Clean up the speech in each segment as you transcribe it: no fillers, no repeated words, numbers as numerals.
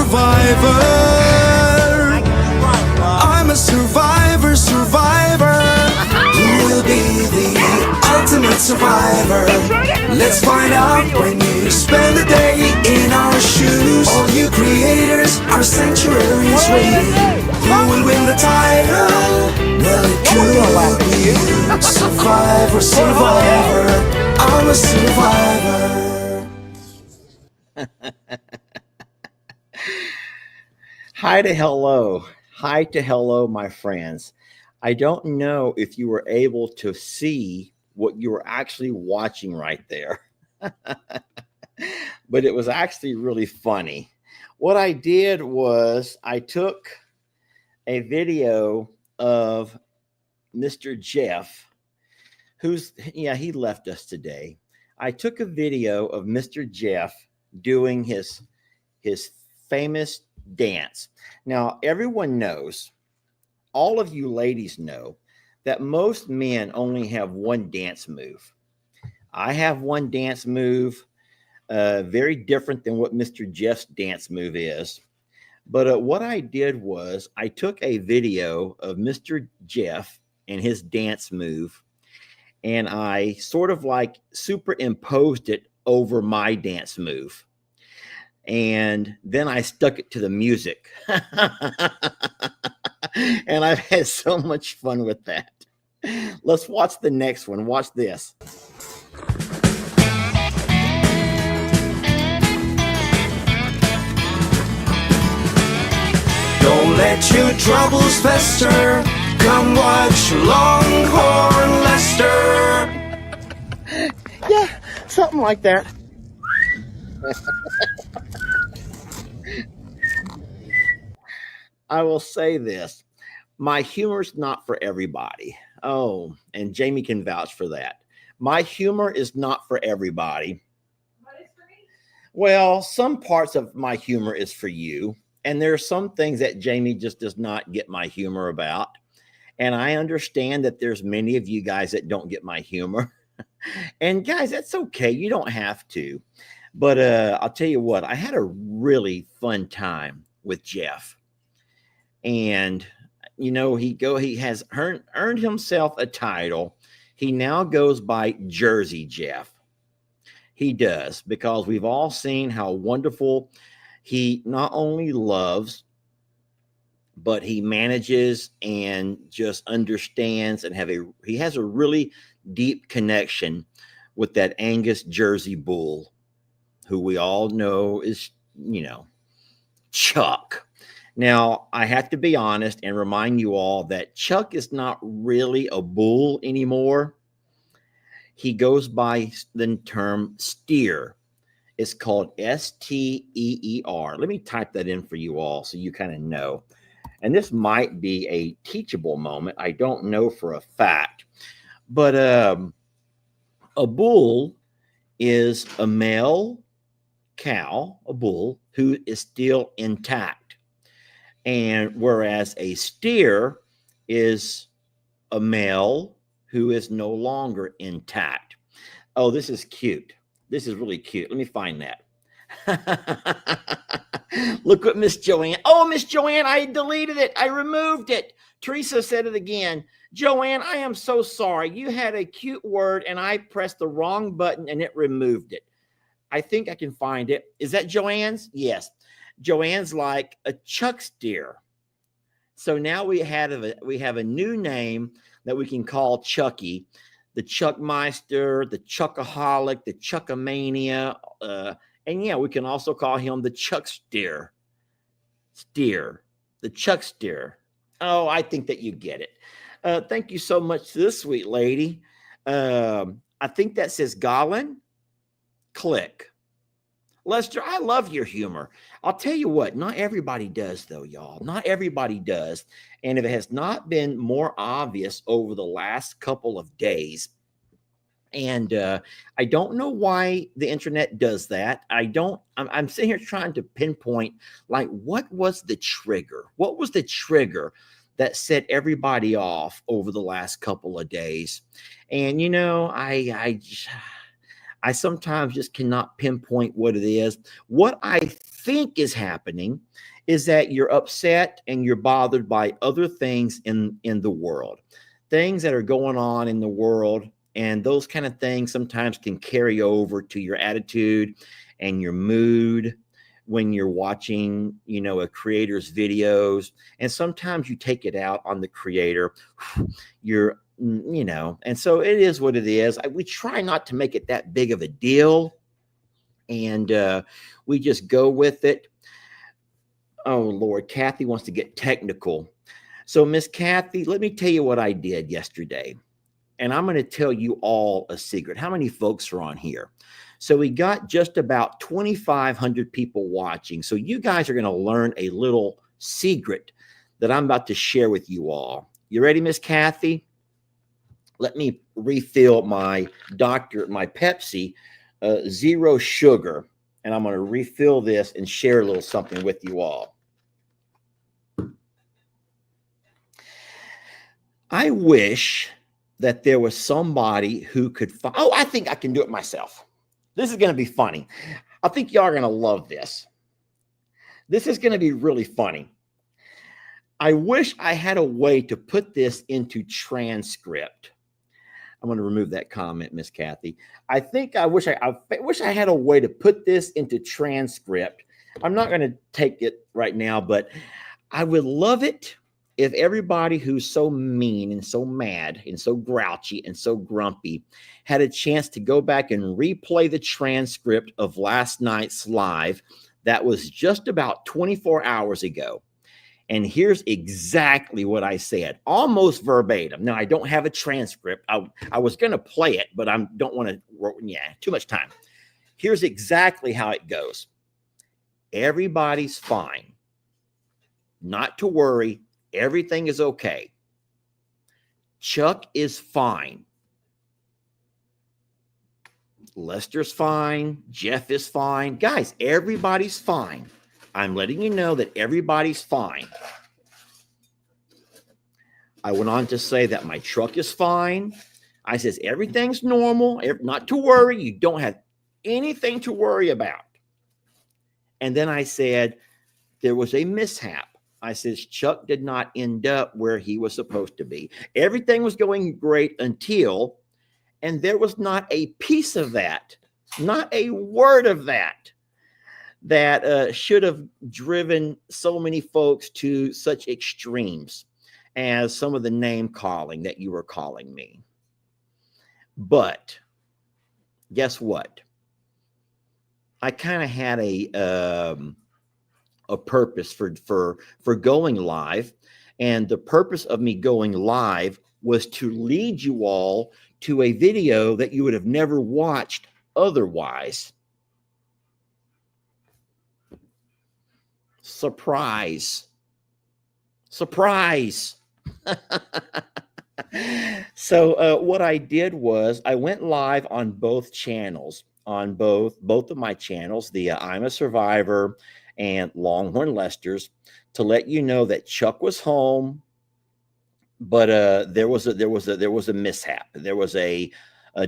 survivor. I'm a survivor, survivor. Who will be the ultimate survivor? Let's find out when you spend the day in our shoes. All you creators, our sanctuary is waiting. Who will win the title? Well, it could be you. Survivor, survivor. I'm a survivor. Hi to hello. Hi to hello, my friends. I don't know if you were able to see what you were actually watching right there, but it was actually really funny. What I did was I took a video of Mr. Jeff, he left us today. I took a video of Mr. Jeff doing his famous dance. Now, everyone knows, all of you ladies know, that most men only have one dance move. I have one dance move, very different than what Mr. Jeff's dance move is. But what I did was I took a video of Mr. Jeff and his dance move, and I sort of like superimposed it over my dance move. And then I stuck it to the music. And I've had so much fun with that. Let's watch the next one. Watch this. Don't let your troubles fester. Come watch Longhorn Lester. Yeah, something like that. I will say this. My humor's not for everybody. Oh, and Jamie can vouch for that. My humor is not for everybody. What is for me? Well, some parts of my humor is for you. And there are some things that Jamie just does not get my humor about. And I understand that there's many of you guys that don't get my humor. And guys, that's okay. You don't have to. But I'll tell you what, I had a really fun time with Jeff. And you know, he has earned himself a title. He now goes by Jersey Jeff. He does, because we've all seen how wonderful he not only loves, but he manages and just understands and he has a really deep connection with that Angus Jersey bull, who we all know is, Chuck. Now, I have to be honest and remind you all that Chuck is not really a bull anymore. He goes by the term steer. It's called S-T-E-E-R. Let me type that in for you all so you kind of know. And this might be a teachable moment. I don't know for a fact. But a bull is a male cow, a bull, who is still intact. And whereas a steer is a male who is no longer intact. Oh, this is cute. This is really cute. Let me find that. Look what Miss Joanne. Oh, Miss Joanne, I deleted it. I removed it. Teresa said it again. Joanne, I am so sorry. You had a cute word and I pressed the wrong button and it removed it. I think I can find it. Is that Joanne's? Yes. Joanne's like a Chuck steer. So now we have a new name that we can call Chucky, the Chuckmeister, the Chuckaholic, the Chuckamania, and yeah, we can also call him the Chuck steer, the Chuck steer. Oh, I think that you get it. Thank you so much to this sweet lady. I think that says Gollin. Click. Lester, I love your humor. I'll tell you what, not everybody does, though, y'all. Not everybody does. And if it has not been more obvious over the last couple of days, and I don't know why the internet does that. I'm sitting here trying to pinpoint, like, what was the trigger? What was the trigger that set everybody off over the last couple of days? And, I sometimes just cannot pinpoint what it is. What I think is happening is that you're upset and you're bothered by other things in the world, things that are going on in the world. And those kind of things sometimes can carry over to your attitude and your mood when you're watching, a creator's videos. And sometimes you take it out on the creator. And so it is what it is. We try not to make it that big of a deal. And we just go with it. Oh, Lord, Kathy wants to get technical. So, Miss Kathy, let me tell you what I did yesterday. And I'm going to tell you all a secret. How many folks are on here? So we got just about 2,500 people watching. So you guys are going to learn a little secret that I'm about to share with you all. You ready, Miss Kathy? Let me refill my Pepsi, 0 sugar. And I'm going to refill this and share a little something with you all. I wish that there was somebody who could I think I can do it myself. This is going to be funny. I think y'all are going to love this. This is going to be really funny. I wish I had a way to put this into transcript. I'm going to remove that comment, Miss Kathy. I wish I had a way to put this into transcript. I'm not going to take it right now, but I would love it if everybody who's so mean and so mad and so grouchy and so grumpy had a chance to go back and replay the transcript of last night's live that was just about 24 hours ago. And here's exactly what I said, almost verbatim. Now, I don't have a transcript. I was going to play it, but I don't want to, too much time. Here's exactly how it goes. Everybody's fine. Not to worry. Everything is okay. Chuck is fine. Lester's fine. Jeff is fine. Guys, everybody's fine. I'm letting you know that everybody's fine. I went on to say that my truck is fine. I says everything's normal. Not to worry. You don't have anything to worry about. And then I said there was a mishap. I says Chuck did not end up where he was supposed to be. Everything was going great until, and there was not a piece of that, not a word of that should have driven so many folks to such extremes as some of the name calling that you were calling me. But guess what? I kind of had a purpose for going live. And the purpose of me going live was to lead you all to a video that you would have never watched otherwise. Surprise. So what I did was I went live on both channels, on both of my channels, the I'm a Survivor and Longhorn Lester's, to let you know that Chuck was home, but there was a mishap. There was a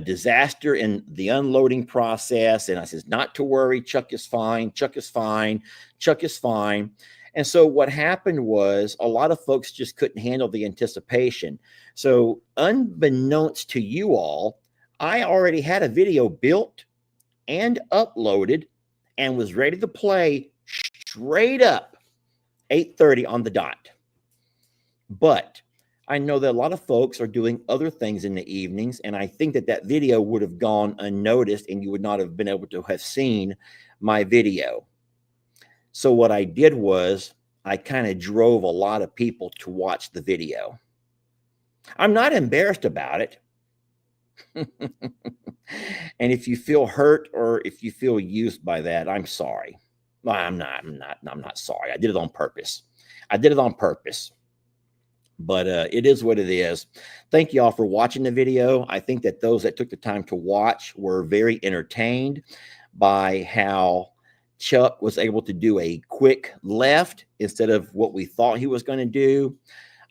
disaster in the unloading process, and I says, not to worry, Chuck is fine. Chuck is fine. Chuck is fine. And so what happened was a lot of folks just couldn't handle the anticipation. So unbeknownst to you all, I already had a video built and uploaded and was ready to play straight up 8:30 on the dot. But I know that a lot of folks are doing other things in the evenings, and I think that video would have gone unnoticed and you would not have been able to have seen my video. So what I did was I kind of drove a lot of people to watch the video. I'm not embarrassed about it. And if you feel hurt or if you feel used by that, I'm sorry. Well, I'm not sorry. I did it on purpose. But it is what it is. Thank you all for watching the video. I think that those that took the time to watch were very entertained by how Chuck was able to do a quick left instead of what we thought he was going to do.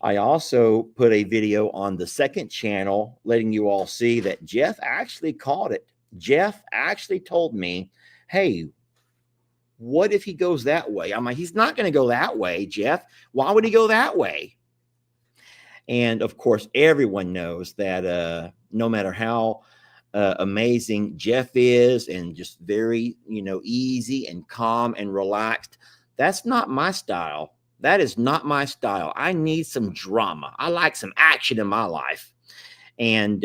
I also put a video on the second channel letting you all see that Jeff actually caught it Jeff actually told me, hey, what if he goes that way? I'm like, he's not going to go that way, Jeff. Why would he go that way? And of course, everyone knows that no matter how amazing Jeff is and just very, easy and calm and relaxed, that's not my style. That is not my style. I need some drama. I like some action in my life. And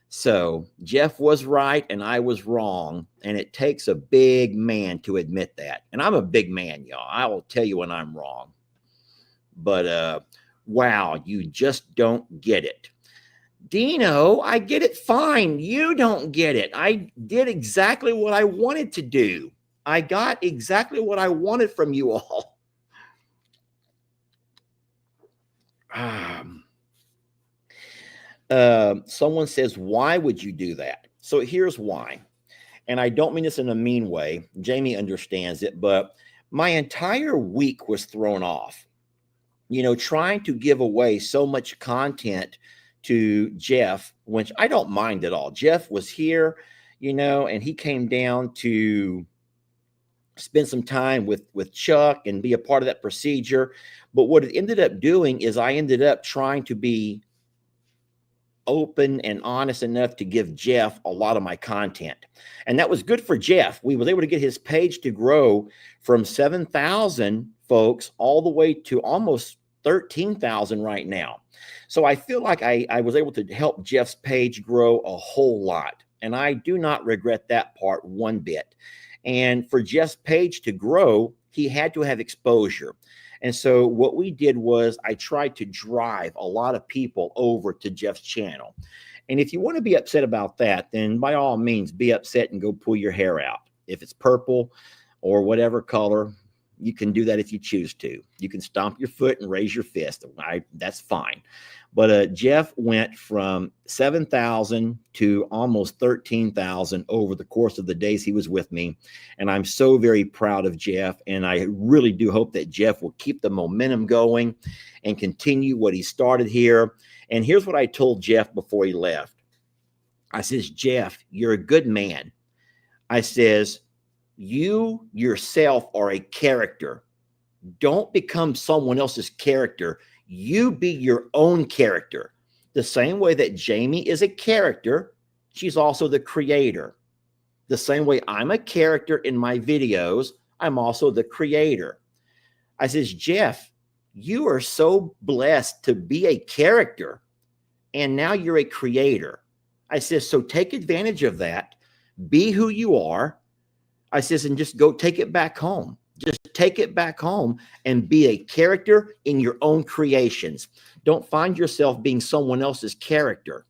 so Jeff was right and I was wrong. And it takes a big man to admit that. And I'm a big man, y'all. I will tell you when I'm wrong. But wow, you just don't get it. Dino, I get it fine. You don't get it. I did exactly what I wanted to do. I got exactly what I wanted from you all. Someone says, why would you do that? So here's why. And I don't mean this in a mean way. Jamie understands it, but my entire week was thrown off. Trying to give away so much content to Jeff, which I don't mind at all. Jeff was here, and he came down to spend some time with Chuck and be a part of that procedure. But what it ended up doing is I ended up trying to be open and honest enough to give Jeff a lot of my content. And that was good for Jeff. We was able to get his page to grow from 7,000 folks all the way to almost 13,000 right now. So I feel like I was able to help Jeff's page grow a whole lot. And I do not regret that part one bit. And for Jeff's page to grow, he had to have exposure. And so what we did was I tried to drive a lot of people over to Jeff's channel. And if you want to be upset about that, then by all means, be upset and go pull your hair out. If it's purple or whatever color, you can do that if you choose to. You can stomp your foot and raise your fist. That's fine. But Jeff went from 7,000 to almost 13,000 over the course of the days he was with me. And I'm so very proud of Jeff. And I really do hope that Jeff will keep the momentum going and continue what he started here. And here's what I told Jeff before he left. I says, Jeff, you're a good man. I says, you yourself are a character. Don't become someone else's character. You be your own character. The same way that Jamie is a character, she's also the creator. The same way I'm a character in my videos, I'm also the creator. I says, Jeff, you are so blessed to be a character, and now you're a creator. I says, so take advantage of that. Be who you are. I says, and just go take it back home. Just take it back home and be a character in your own creations. Don't find yourself being someone else's character.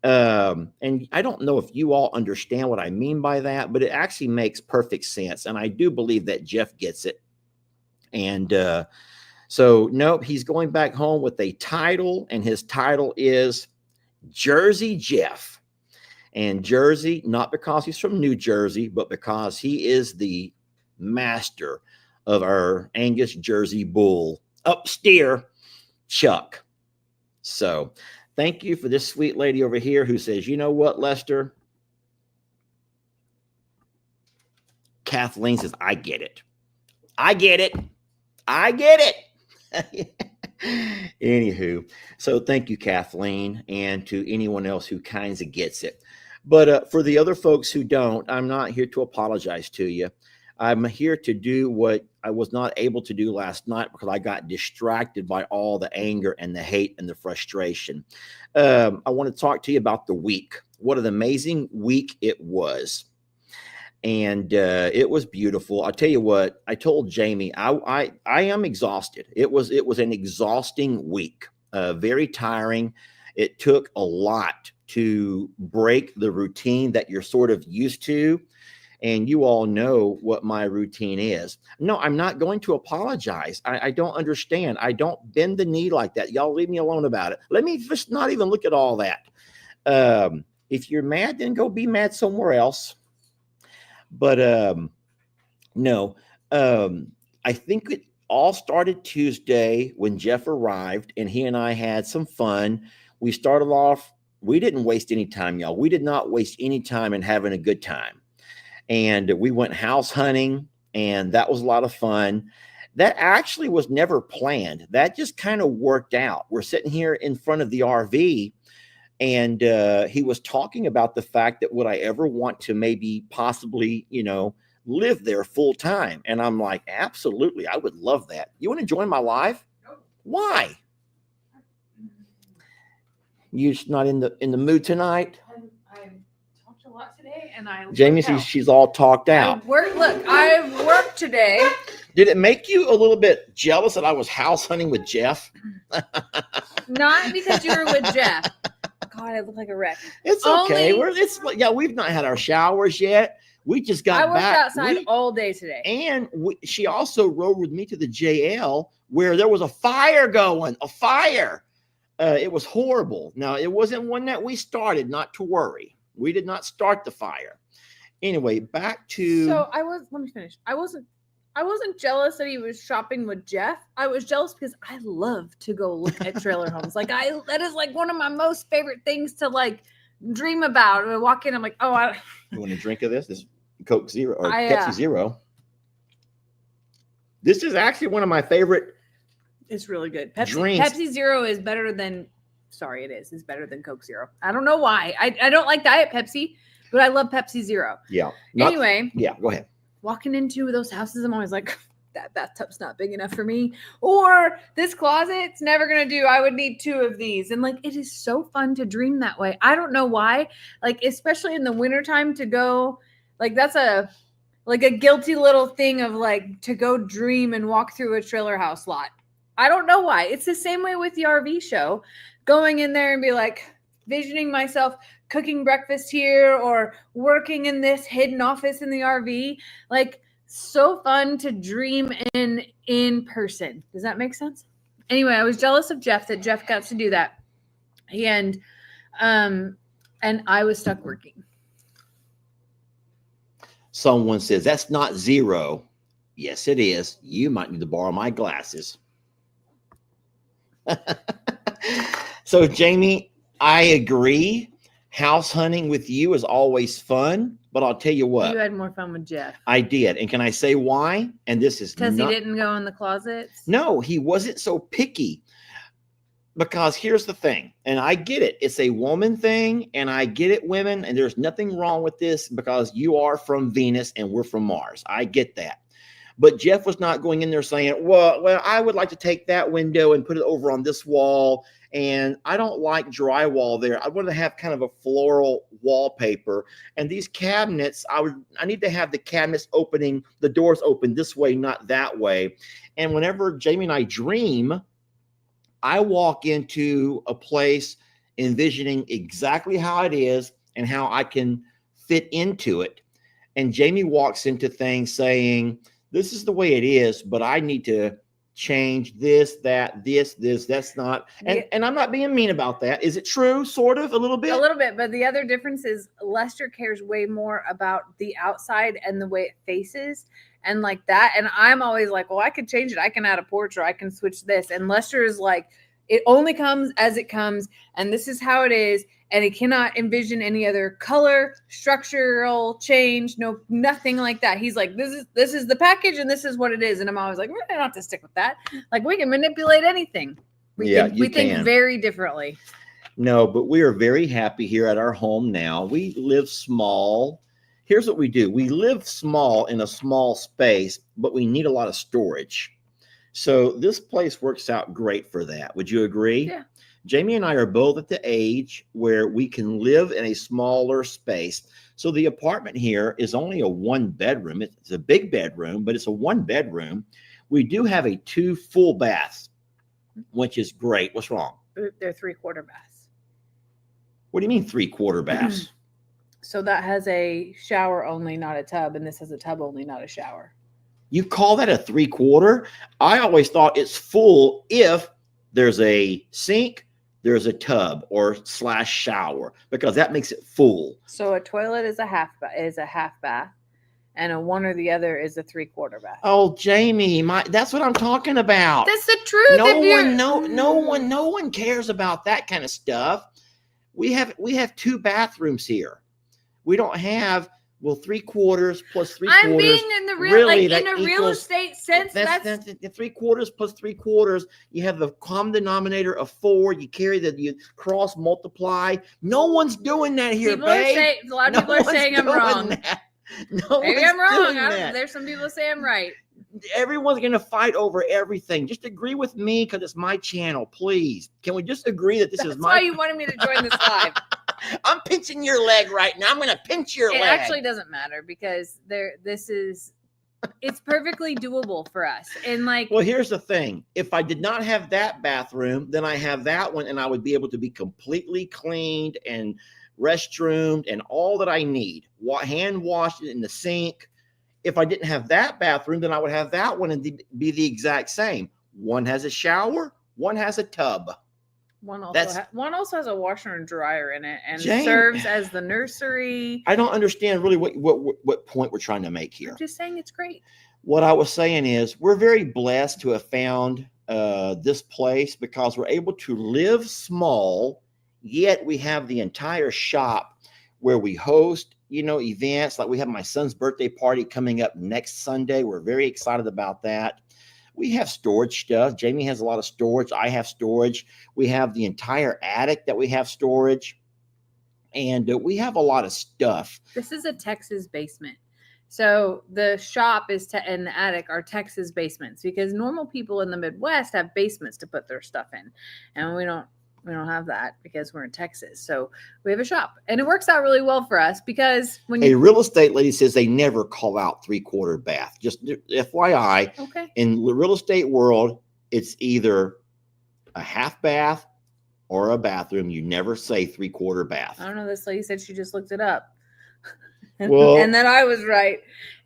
And I don't know if you all understand what I mean by that, but it actually makes perfect sense. And I do believe that Jeff gets it. And so, nope, he's going back home with a title, and his title is Jersey Jeff. And Jersey, not because he's from New Jersey, but because he is the master of our Angus Jersey bull upsteer, Chuck. So thank you for this sweet lady over here who says, you know what, Lester? Kathleen says, I get it. I get it. I get it. Anywho, so thank you, Kathleen, and to anyone else who kinds of gets it. But for the other folks who don't, I'm not here to apologize to you. I'm here to do what I was not able to do last night because I got distracted by all the anger and the hate and the frustration. I want to talk to you about the week. What an amazing week it was. And it was beautiful. I'll tell you what, I told Jamie, I am exhausted. It was an exhausting week, very tiring. It took a lot to break the routine that you're sort of used to. And you all know what my routine is. No, I'm not going to apologize. I don't understand. I don't bend the knee like that. Y'all leave me alone about it. Let me just not even look at all that. If you're mad, then go be mad somewhere else. But no, I think it all started Tuesday when Jeff arrived and he and I had some fun. We started off we didn't waste any time, y'all. We did not waste any time in having a good time. And we went house hunting, and that was a lot of fun. That actually was never planned. That just kind of worked out. We're sitting here in front of the RV, and he was talking about the fact that would I ever want to maybe possibly, live there full time? And I'm like, absolutely, I would love that. You want to join my live? No. Why? You just not in the mood tonight? I talked a lot today, and Jamie, she's all talked out. I worked today. Did it make you a little bit jealous that I was house hunting with Jeff? Not because you were with Jeff. God, I look like a wreck. It's okay. We've not had our showers yet. We just got back. I worked outside all day today. And she also rode with me to the JL where there was a fire going. A fire. It was horrible. Now, it wasn't one that we started, not to worry. We did not start the fire. Anyway, back to... So let me finish. I wasn't jealous that he was shopping with Jeff. I was jealous because I love to go look at trailer homes. That is like one of my most favorite things to like dream about. And I walk in, I'm like, you want a drink of this? This Coke Zero or Pepsi Zero. This is actually one of my favorite. It's really good. Drinks. Pepsi Zero is better than. Sorry, it is. It's better than Coke Zero. I don't know why. I don't like Diet Pepsi, but I love Pepsi Zero. Yeah. Anyway. Yeah. Go ahead. Walking into those houses, I'm always like, that bathtub's not big enough for me. Or this closet's never going to do. I would need 2 of these. And like, it is so fun to dream that way. I don't know why. Like, especially in the wintertime to go, like, that's a guilty little thing of like, to go dream and walk through a trailer house lot. I don't know why. It's the same way with the RV show. Going in there and be like, visioning myself cooking breakfast here or working in this hidden office in the RV. Like, so fun to dream in person. Does that make sense? Anyway, I was jealous of Jeff that Jeff got to do that. And I was stuck working. Someone says, that's not zero. Yes, it is. You might need to borrow my glasses. So, Jamie, I agree. House hunting with you is always fun, but I'll tell you what. You had more fun with Jeff. I did. And can I say why? And this is because he didn't go in the closets? No, he wasn't so picky. Because here's the thing, and I get it. It's a woman thing, and I get it, women, and there's nothing wrong with this because you are from Venus and we're from Mars. I get that. But Jeff was not going in there saying, well, I would like to take that window and put it over on this wall. And I don't like drywall there. I want to have kind of a floral wallpaper. And these cabinets, I need to have the cabinets opening, the doors open this way, not that way. And whenever Jamie and I dream, I walk into a place envisioning exactly how it is and how I can fit into it. And Jamie walks into things saying, this is the way it is, but I need to change this, that, this, that's not. And I'm not being mean about that. Is it true? Sort of, a little bit? A little bit. But the other difference is Lester cares way more about the outside and the way it faces and like that. And I'm always like, well, I could change it. I can add a porch or I can switch this. And Lester is like, it only comes as it comes. And this is how it is. And he cannot envision any other color, structural change, nothing like that. He's like, this is the package and this is what it is. And I'm always like, we're gonna have to stick with that. Like, we can manipulate anything. We think very differently. No, but we are very happy here at our home now. We live small. Here's what we do. We live small in a small space, but we need a lot of storage. So this place works out great for that. Would you agree? Yeah. Jamie and I are both at the age where we can live in a smaller space. So the apartment here is only a 1-bedroom. It's a big bedroom, but it's a 1-bedroom. We do have a 2 full baths, which is great. What's wrong? They're 3/4 baths. What do you mean 3/4 baths? So that has a shower only, not a tub. And this has a tub only, not a shower. You call that a 3/4? I always thought it's full if there's a sink, there's a tub or / shower, because that makes it full. So a toilet is a half bath, and a one or the other is a 3/4 bath. Oh, Jamie, that's what I'm talking about. That's the truth. No one cares about that kind of stuff. We have 2 bathrooms here. We don't have 3/4 plus 3/4. I'm being in the real, really, like in a real estate sense. That's the 3/4 plus 3/4. You have the common denominator of 4. You carry you cross multiply. No one's doing that here, people babe. a lot of people are saying I'm wrong. Maybe I'm wrong. There's some people that say I'm right. Everyone's going to fight over everything. Just agree with me because it's my channel, please. Can we just agree that this is my... That's why you wanted me to join this live. I'm pinching your leg right now. I'm going to pinch your leg. It actually doesn't matter because it's perfectly doable for us. And like, well, here's the thing. If I did not have that bathroom, then I have that one and I would be able to be completely cleaned and restroomed and all that I need. Hand washed in the sink. If I didn't have that bathroom, then I would have that one and be the exact same. One has a shower, one has a tub. One also has a washer and dryer in it and Jane, serves as the nursery. I don't understand really what point we're trying to make here. I'm just saying it's great. What I was saying is we're very blessed to have found this place because we're able to live small, yet we have the entire shop where we host, events. Like we have my son's birthday party coming up next Sunday. We're very excited about that. We have storage stuff. Jamie has a lot of storage. I have storage. We have the entire attic that we have storage. And we have a lot of stuff. This is a Texas basement. So the shop and the attic are Texas basements because normal people in the Midwest have basements to put their stuff in. And we don't have that because we're in Texas. So we have a shop and it works out really well for us because when a real estate lady says they never call out 3/4 bath. Just FYI, okay. In the real estate world, it's either a half bath or a bathroom. You never say 3/4 bath. I don't know. This lady said she just looked it up. Well, and then I was right.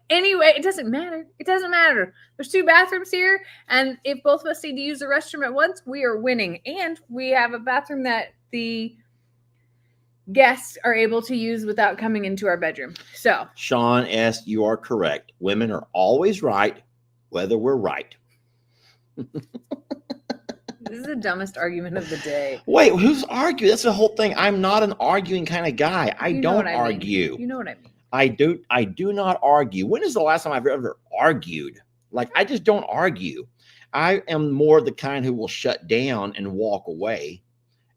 Anyway, it doesn't matter. It doesn't matter. There's 2 bathrooms here. And if both of us need to use the restroom at once, we are winning. And we have a bathroom that the guests are able to use without coming into our bedroom. So Sean S., you are correct. Women are always right, whether we're right. this is the dumbest argument of the day. Wait, who's arguing? That's the whole thing. I'm not an arguing kind of guy. I don't argue. You know what I mean. I do not argue. When is the last time I've ever argued? Like, I just don't argue. I am more the kind who will shut down and walk away.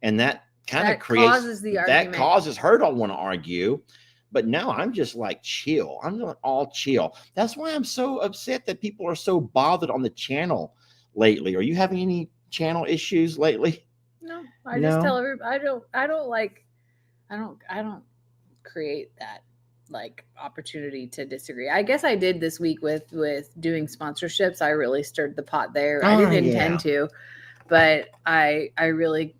And that kind of causes the argument. That causes her to want to argue. But no, I'm just like chill. I'm not all chill. That's why I'm so upset that people are so bothered on the channel lately. Are you having any channel issues lately? No, I just tell everybody I don't create that like opportunity to disagree. I guess I did this week with doing sponsorships. I really stirred the pot there. I didn't intend to, but I really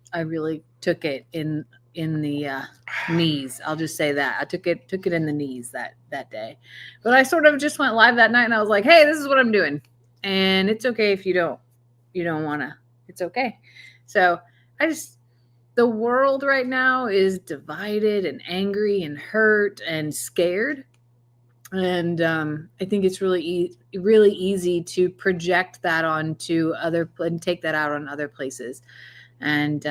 took it in the knees. I'll just say that I took it in the knees that day. But I sort of just went live that night and I was like, hey, this is what I'm doing, and it's okay if you don't want to. It's okay. So the world right now is divided and angry and hurt and scared. And I think it's really easy to project that onto and take that out on other places. And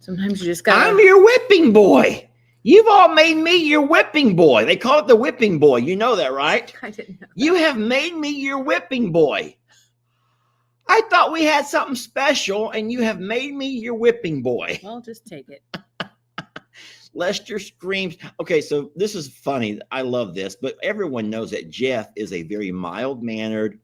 sometimes you just got. I'm your whipping boy. You've all made me your whipping boy. They call it the whipping boy. You know that, right? I didn't know. You have made me your whipping boy. I thought we had something special, and you have made me your whipping boy. Well, just take it. Lester screams. Okay, so this is funny. I love this, but everyone knows that Jeff is a very mild-mannered,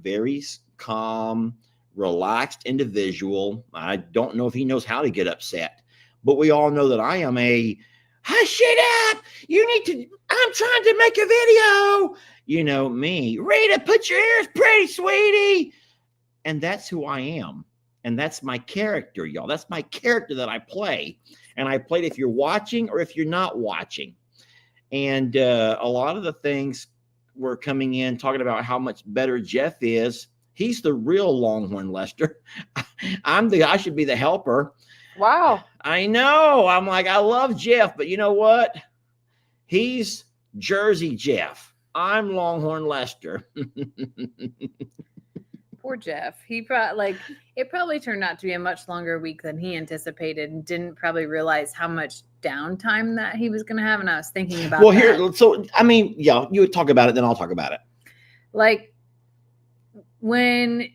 very calm, relaxed individual. I don't know if he knows how to get upset, but we all know that I am hush it up. You need to, I'm trying to make a video. You know me. Rita, put your ears pretty, sweetie. And that's who I am. And that's my character, y'all. That's my character that I play. And I played if you're watching or if you're not watching. And a lot of the things were coming in talking about how much better Jeff is. He's the real Longhorn Lester. I should be the helper. Wow. I know. I'm like, I love Jeff, but you know what? He's Jersey Jeff. I'm Longhorn Lester. Poor Jeff. He probably it probably turned out to be a much longer week than he anticipated, and didn't probably realize how much downtime that he was going to have. And I was thinking about so I mean, yeah, you would talk about it, then I'll talk about it. Like when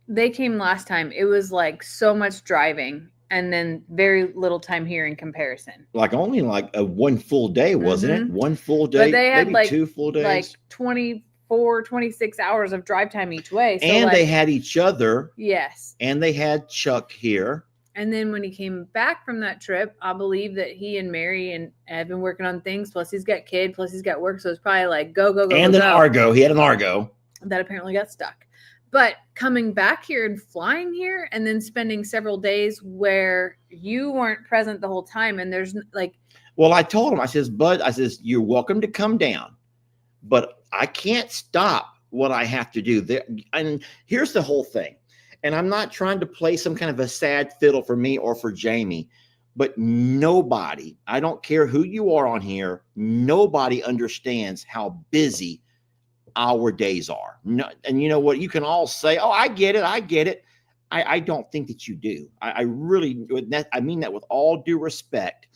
they came last time, it was like so much driving and then very little time here in comparison. Like only like a one full day, wasn't it? One full day, but they had maybe like 2 full days, like 24, 26 hours of drive time each way. So and they had each other. Yes. And they had Chuck here. And then when he came back from that trip, I believe that he and Mary and have been working on things. Plus he's got kid. Plus he's got work. So it's probably like go. And an Argo. He had an Argo that apparently got stuck. But coming back here and flying here and then spending several days where you weren't present the whole time. And there's like, well, I told him, I says, Bud, I says, you're welcome to come down, but I can't stop what I have to do there. And here's the whole thing. And I'm not trying to play some kind of a sad fiddle for me or for Jamie, but nobody, I don't care who you are on here, nobody understands how busy our days are. No, and you know what? You can all say, oh, I get it. I don't think that you do. I really, I mean that with all due respect.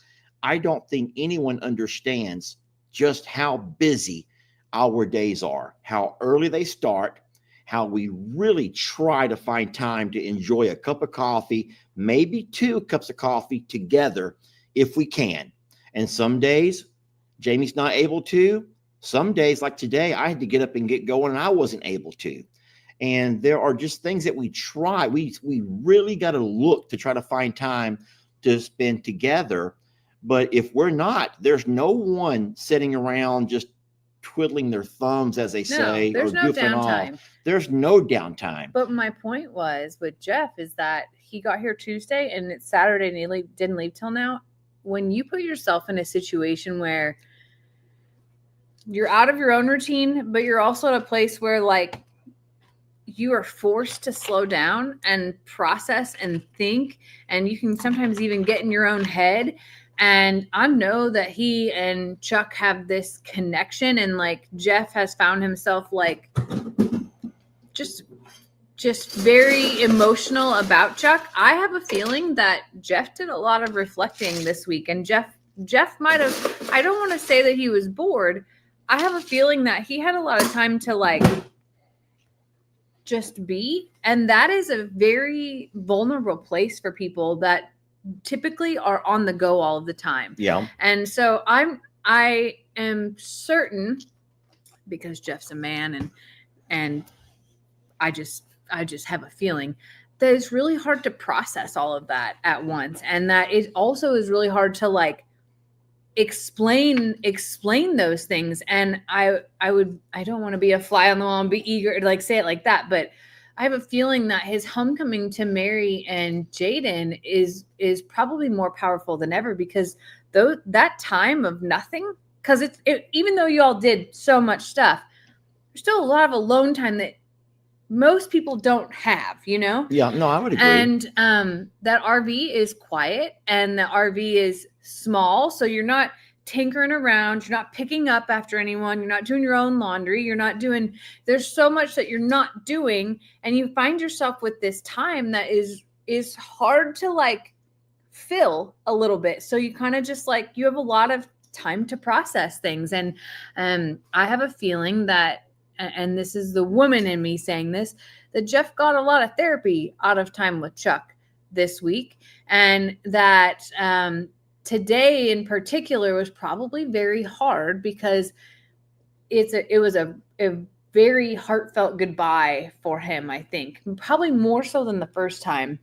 I don't think anyone understands just how busy our days are, how early they start, how we really try to find time to enjoy a cup of coffee, maybe 2 cups of coffee together if we can. And some days Jamie's not able to. Some days like today, I had to get up and get going and I wasn't able to. And there are just things that we try. We really got to look to try to find time to spend together. But if we're not, there's no one sitting around just twiddling their thumbs, as they say, there's or no goofing downtime. off. There's no downtime. But my point was with Jeff is that he got here Tuesday and it's Saturday and he didn't leave till now. When you put yourself in a situation where you're out of your own routine, but you're also at a place where like you are forced to slow down and process and think, and you can sometimes even get in your own head. And I know that he and Chuck have this connection, and like Jeff has found himself like just very emotional about Chuck. I have a feeling that Jeff did a lot of reflecting this week, and Jeff might have, I don't want to say that he was bored. I have a feeling that he had a lot of time to like just be. And that is a very vulnerable place for people that typically are on the go all the time. Yeah. And so I am certain, because Jeff's a man and I just have a feeling that it's really hard to process all of that at once. And that it also is really hard to like explain those things. And I don't want to be a fly on the wall and be eager to like say it like that, but I have a feeling that his homecoming to Mary and Jaden is probably more powerful than ever, because that time of nothing, because even though you all did so much stuff, there's still a lot of alone time that most people don't have, you know? Yeah, no, I would agree. And that RV is quiet and the RV is small. So you're not tinkering around. You're not picking up after anyone. You're not doing your own laundry. You're not doing, there's so much that you're not doing. And you find yourself with this time that is hard to like fill a little bit. So you kind of just like, you have a lot of time to process things. And I have a feeling that, and this is the woman in me saying this, that Jeff got a lot of therapy out of time with Chuck this week. And that today in particular was probably very hard because it was a very heartfelt goodbye for him, I think. Probably more so than the first time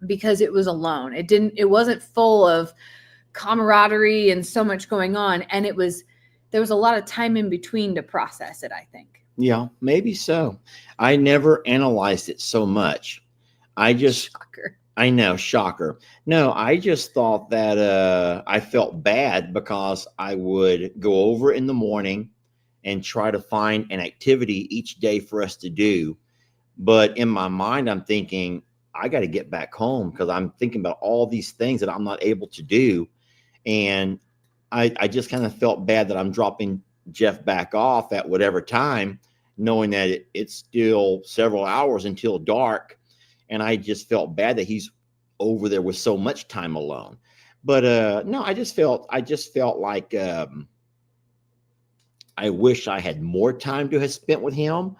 because it was alone. It wasn't full of camaraderie and so much going on. And there was a lot of time in between to process it, I think. Yeah, maybe so. I never analyzed it so much. Shocker. I know, shocker. No, I just thought that I felt bad because I would go over in the morning and try to find an activity each day for us to do. But in my mind, I'm thinking, I got to get back home because I'm thinking about all these things that I'm not able to do. And I just kind of felt bad that I'm dropping Jeff back off at whatever time, knowing that it's still several hours until dark. And I just felt bad that he's over there with so much time alone. But no, I just felt like I wish I had more time to have spent with him.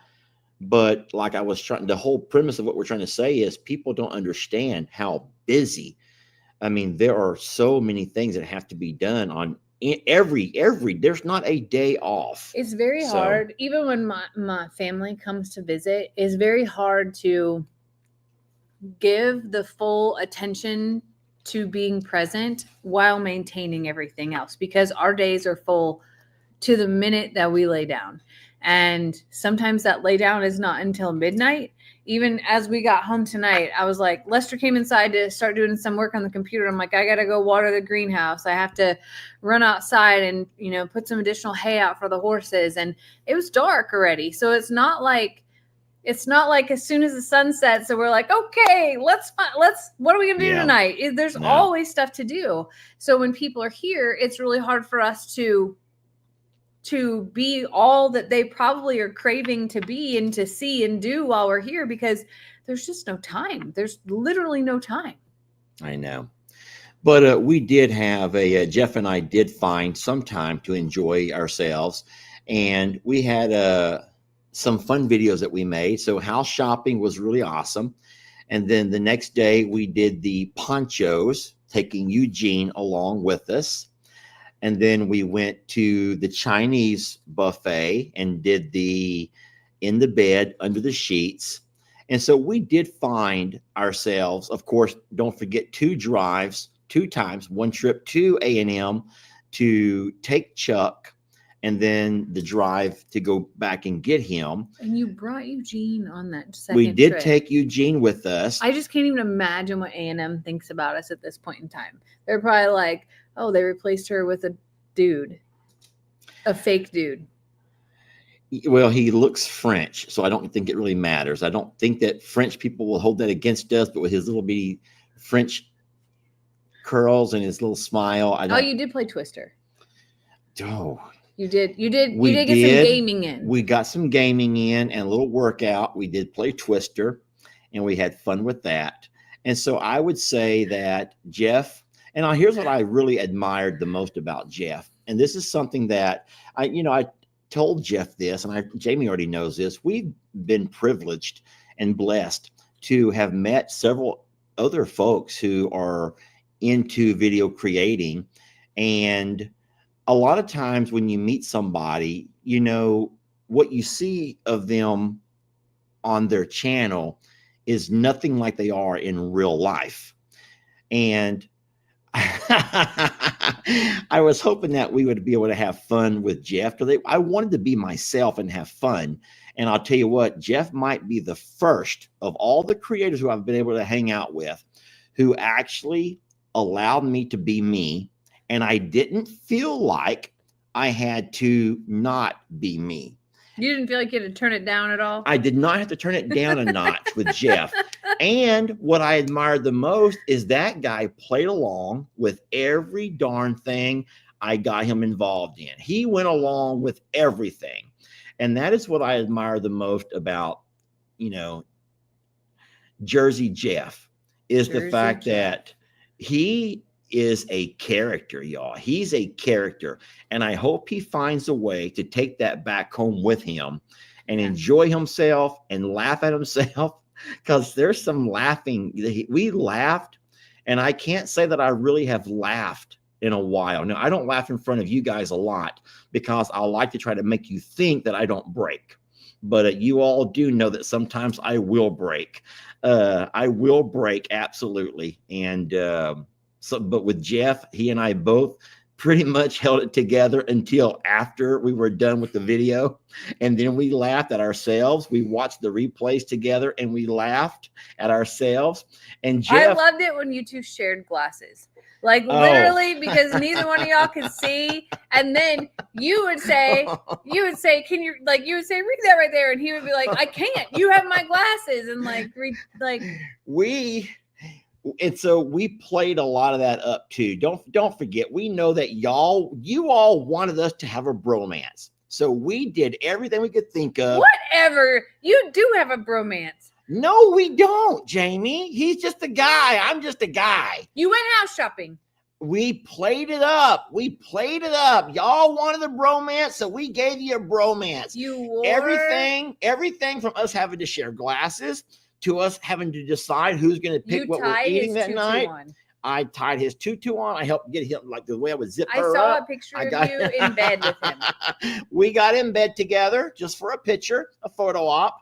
But like I was trying, the whole premise of what we're trying to say is people don't understand how busy. I mean, there are so many things that have to be done on every, there's not a day off. It's very hard. Even when my family comes to visit, it's very hard to give the full attention to being present while maintaining everything else, because our days are full to the minute that we lay down. And sometimes that lay down is not until midnight. Even as we got home tonight, I was like, Lester came inside to start doing some work on the computer. I'm like, I got to go water the greenhouse. I have to run outside and, put some additional hay out for the horses. And it was dark already. So it's not like as soon as the sun sets, so we're like, okay, let's what are we going to do tonight? There's always stuff to do. So when people are here, it's really hard for us to be all that they probably are craving to be and to see and do while we're here, because there's just no time. There's literally no time. I know. But we did have Jeff and I did find some time to enjoy ourselves. And we had some fun videos that we made. So house shopping was really awesome. And then the next day we did the ponchos, taking Eugene along with us. And then we went to the Chinese buffet and did the in the bed under the sheets. And so we did find ourselves, of course, don't forget 2 drives, 2 times, 1 trip to A&M to take Chuck, and then the drive to go back and get him. And you brought Eugene on that second We did trip. take Eugene with us. I just can't even imagine what A&M thinks about us at this point in time. They're probably like, oh, they replaced her with a dude, a fake dude. Well, he looks French, so I don't think it really matters. I don't think that French people will hold that against us, but with his little bitty French curls and his little smile, I don't. Oh, you did play Twister. Oh, you did get some gaming in. We got some gaming in and a little workout. We did play Twister, and we had fun with that. And so I would say that Jeff. And now here's what I really admired the most about Jeff. And this is something that I told Jeff this, and Jamie already knows this. We've been privileged and blessed to have met several other folks who are into video creating. And a lot of times when you meet somebody, what you see of them on their channel is nothing like they are in real life. And I was hoping that we would be able to have fun with Jeff, because I wanted to be myself and have fun. And I'll tell you what, Jeff might be the first of all the creators who I've been able to hang out with who actually allowed me to be me. And I didn't feel like I had to not be me. You didn't feel like you had to turn it down at all? I did not have to turn it down a notch with Jeff. And what I admired the most is that guy played along with every darn thing I got him involved in. He went along with everything. And that is what I admire the most about, Jersey Jeff, is the fact that he is a character, y'all. He's a character. And I hope he finds a way to take that back home with him and enjoy himself and laugh at himself, because there's some laughing. We laughed, and I can't say that I really have laughed in a while. Now, I don't laugh in front of you guys a lot because I like to try to make you think that I don't break. But you all do know that sometimes I will break. I will break, absolutely. And but with Jeff, he and I both pretty much held it together until after we were done with the video. And then we laughed at ourselves. We watched the replays together and we laughed at ourselves. And Jeff, I loved it when you two shared glasses. Like literally, because neither one of y'all could see. And then you would say, can you, read that right there? And he would be like, I can't, you have my glasses. And and so we played a lot of that up too. Don't forget, we know that you all wanted us to have a bromance. So we did everything we could think of. Whatever. You do have a bromance. No, we don't, Jamie. He's just a guy. I'm just a guy. You went house shopping. We played it up. Y'all wanted a bromance, so we gave you a bromance. You wore Everything from us having to share glasses to us having to decide who's going to pick what we're eating that night. I tied his tutu on. I helped get him, like the way I would zip her up. I saw a picture of you in bed with him. We got in bed together just for a picture, a photo op.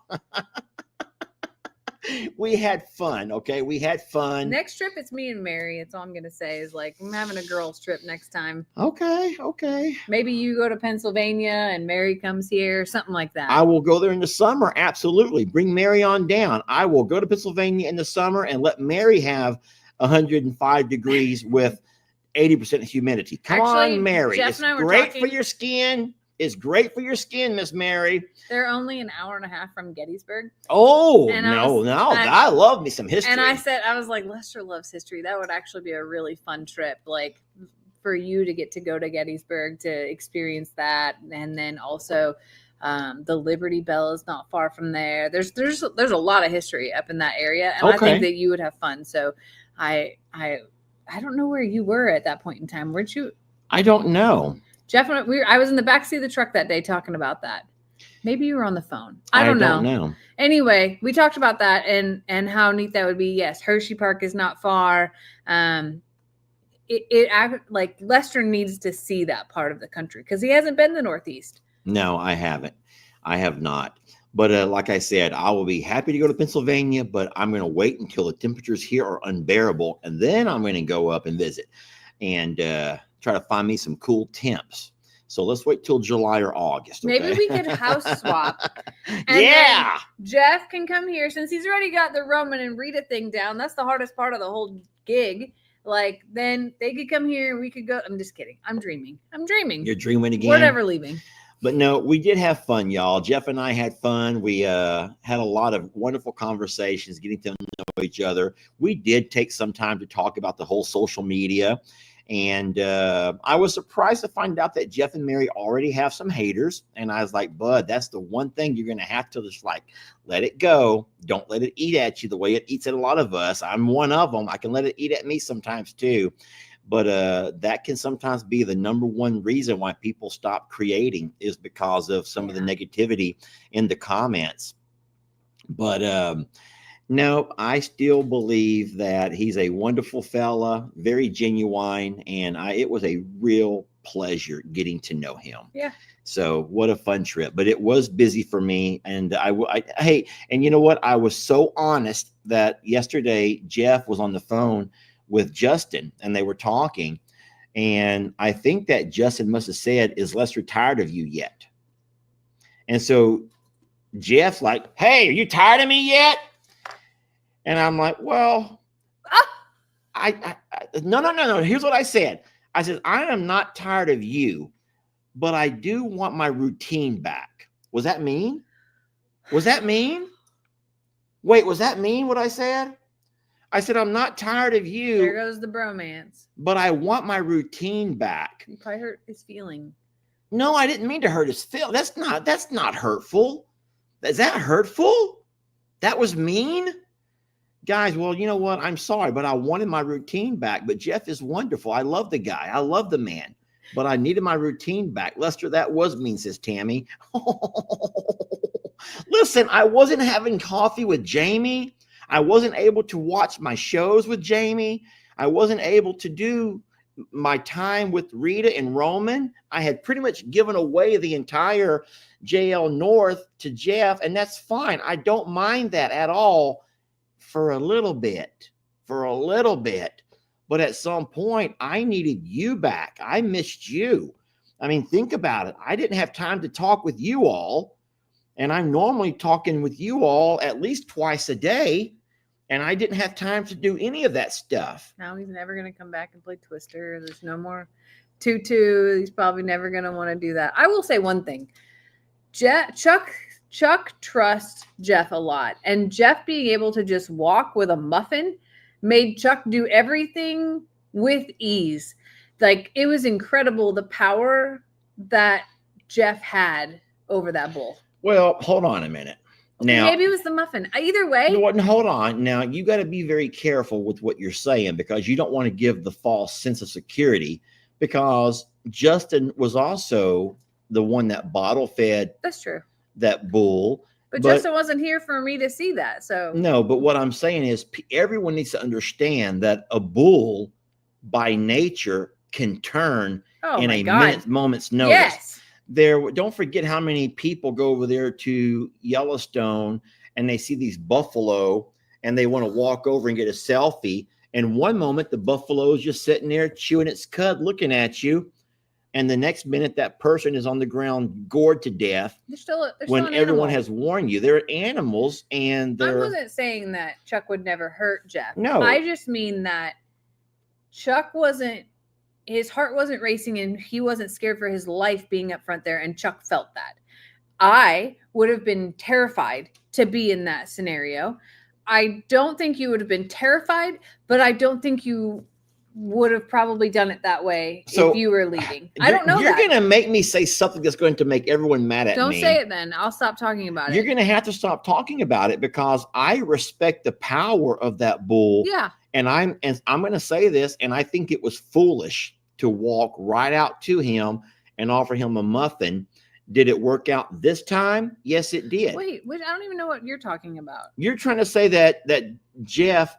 We had fun. Okay. We had fun. Next trip, it's me and Mary. That's all I'm going to say is like, I'm having a girls trip next time. Okay. Maybe you go to Pennsylvania and Mary comes here, something like that. I will go there in the summer. Absolutely. Bring Mary on down. I will go to Pennsylvania in the summer and let Mary have 105 degrees with 80% humidity. Come on, Mary. Jeff It's great for your skin. It's great for your skin, Miss Mary. They're only an hour and a half from Gettysburg. Oh, I love me some history. And I was like, Lester loves history. That would actually be a really fun trip. Like for you to get to go to Gettysburg to experience that. And then also the Liberty Bell is not far from there. There's a lot of history up in that area. And I think that you would have fun. So I don't know where you were at that point in time. Weren't you? I don't know. Jeff, I was in the backseat of the truck that day talking about that. Maybe you were on the phone. I don't know. Anyway, we talked about that and how neat that would be. Yes, Hershey Park is not far. Like Lester needs to see that part of the country because he hasn't been to the Northeast. No, I haven't. I have not. But like I said, I will be happy to go to Pennsylvania, but I'm going to wait until the temperatures here are unbearable, and then I'm going to go up and visit and try to find me some cool temps. So let's wait till July or August. Okay? Maybe we could house swap. Yeah. Jeff can come here since he's already got the Roman and Rita thing down. That's the hardest part of the whole gig. Like, then they could come here and we could go. I'm just kidding. I'm dreaming. You're dreaming again? We're never leaving. But no, we did have fun, y'all. Jeff and I had fun. We had a lot of wonderful conversations, getting to know each other. We did take some time to talk about the whole social media. And I was surprised to find out that Jeff and Mary already have some haters. And I was like, Bud, that's the one thing you're going to have to just like, let it go. Don't let it eat at you the way it eats at a lot of us. I'm one of them. I can let it eat at me sometimes too. But that can sometimes be the number one reason why people stop creating is because of some of the negativity in the comments. But no, I still believe that he's a wonderful fella, very genuine, and it was a real pleasure getting to know him. Yeah. So what a fun trip. But it was busy for me, and hey, and you know what? I was so honest that yesterday Jeff was on the phone with Justin and they were talking, and I think that Justin must have said, "Is Lester tired of you yet?" And so Jeff's like, "Hey, are you tired of me yet?" And I'm like, well, no. Here's what I said. I said, I am not tired of you, but I do want my routine back. Was that mean? Wait, was that mean what I said? I said, I'm not tired of you. There goes the bromance. But I want my routine back. You probably hurt his feeling. No, I didn't mean to hurt his feeling. That's not hurtful. Is that hurtful? That was mean? Guys, well, you know what? I'm sorry, but I wanted my routine back. But Jeff is wonderful. I love the guy. I love the man. But I needed my routine back. Lester, that was mean, says Tammy. Listen, I wasn't having coffee with Jamie. I wasn't able to watch my shows with Jamie. I wasn't able to do my time with Rita and Roman. I had pretty much given away the entire JL North to Jeff, and that's fine. I don't mind that at all. For a little bit, but at some point I needed you back. I missed you. I mean, think about it. I didn't have time to talk with you all, and I'm normally talking with you all at least twice a day, and I didn't have time to do any of that stuff. Now he's never going to come back and play Twister. There's no more tutu. He's probably never going to want to do that. I will say one thing. Chuck trusts Jeff a lot, and Jeff being able to just walk with a muffin made Chuck do everything with ease. Like, it was incredible the power that Jeff had over that bull. Well, hold on a minute. Now, maybe it was the muffin. Either way. Hold on. Now, you got to be very careful with what you're saying because you don't want to give the false sense of security because Justin was also the one that bottle fed. That's true. That bull. But Justin wasn't here for me to see that. So no, but what I'm saying is everyone needs to understand that a bull by nature can turn in a moment's notice. Yes. Don't forget how many people go over there to Yellowstone and they see these buffalo and they want to walk over and get a selfie. And one moment the buffalo is just sitting there chewing its cud, looking at you. And the next minute, that person is on the ground, gored to death. They're still when everyone has warned you. They're animals, and I wasn't saying that Chuck would never hurt Jeff. No, I just mean that Chuck wasn't. His heart wasn't racing, and he wasn't scared for his life being up front there. And Chuck felt that. I would have been terrified to be in that scenario. I don't think you would have been terrified, but I don't think you would have probably done it that way if you were leading. I don't know. You're going to make me say something that's going to make everyone mad at me. Don't say it then. I'll stop talking about it. You're going to have to stop talking about it because I respect the power of that bull. Yeah. And I'm going to say this, and I think it was foolish to walk right out to him and offer him a muffin. Did it work out this time? Yes, it did. Wait, I don't even know what you're talking about. You're trying to say that Jeff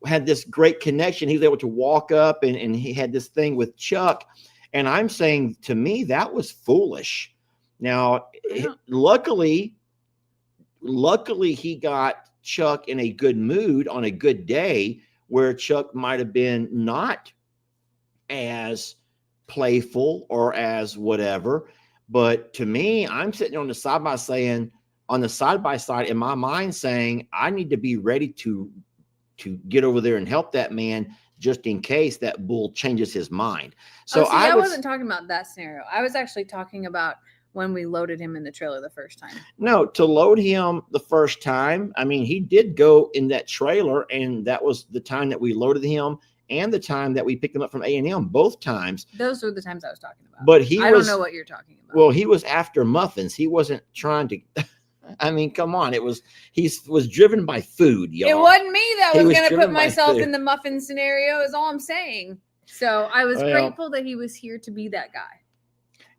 had this great connection. He was able to walk up and he had this thing with Chuck. And I'm saying, to me, that was foolish. Now, luckily he got Chuck in a good mood on a good day where Chuck might have been not as playful or as whatever. But to me, I'm sitting on the side by side in my mind saying, I need to be ready to get over there and help that man just in case that bull changes his mind. So I wasn't talking about that scenario. I was actually talking about when we loaded him in the trailer the first time. No, to load him the first time. I mean, he did go in that trailer, and that was the time that we loaded him and the time that we picked him up from A&M, both times. Those were the times I was talking about. But I don't know what you're talking about. Well, he was after muffins. He wasn't trying to... I mean, come on. He was driven by food, y'all. It wasn't me that was going to put myself in the muffin scenario is all I'm saying. So I was grateful that he was here to be that guy.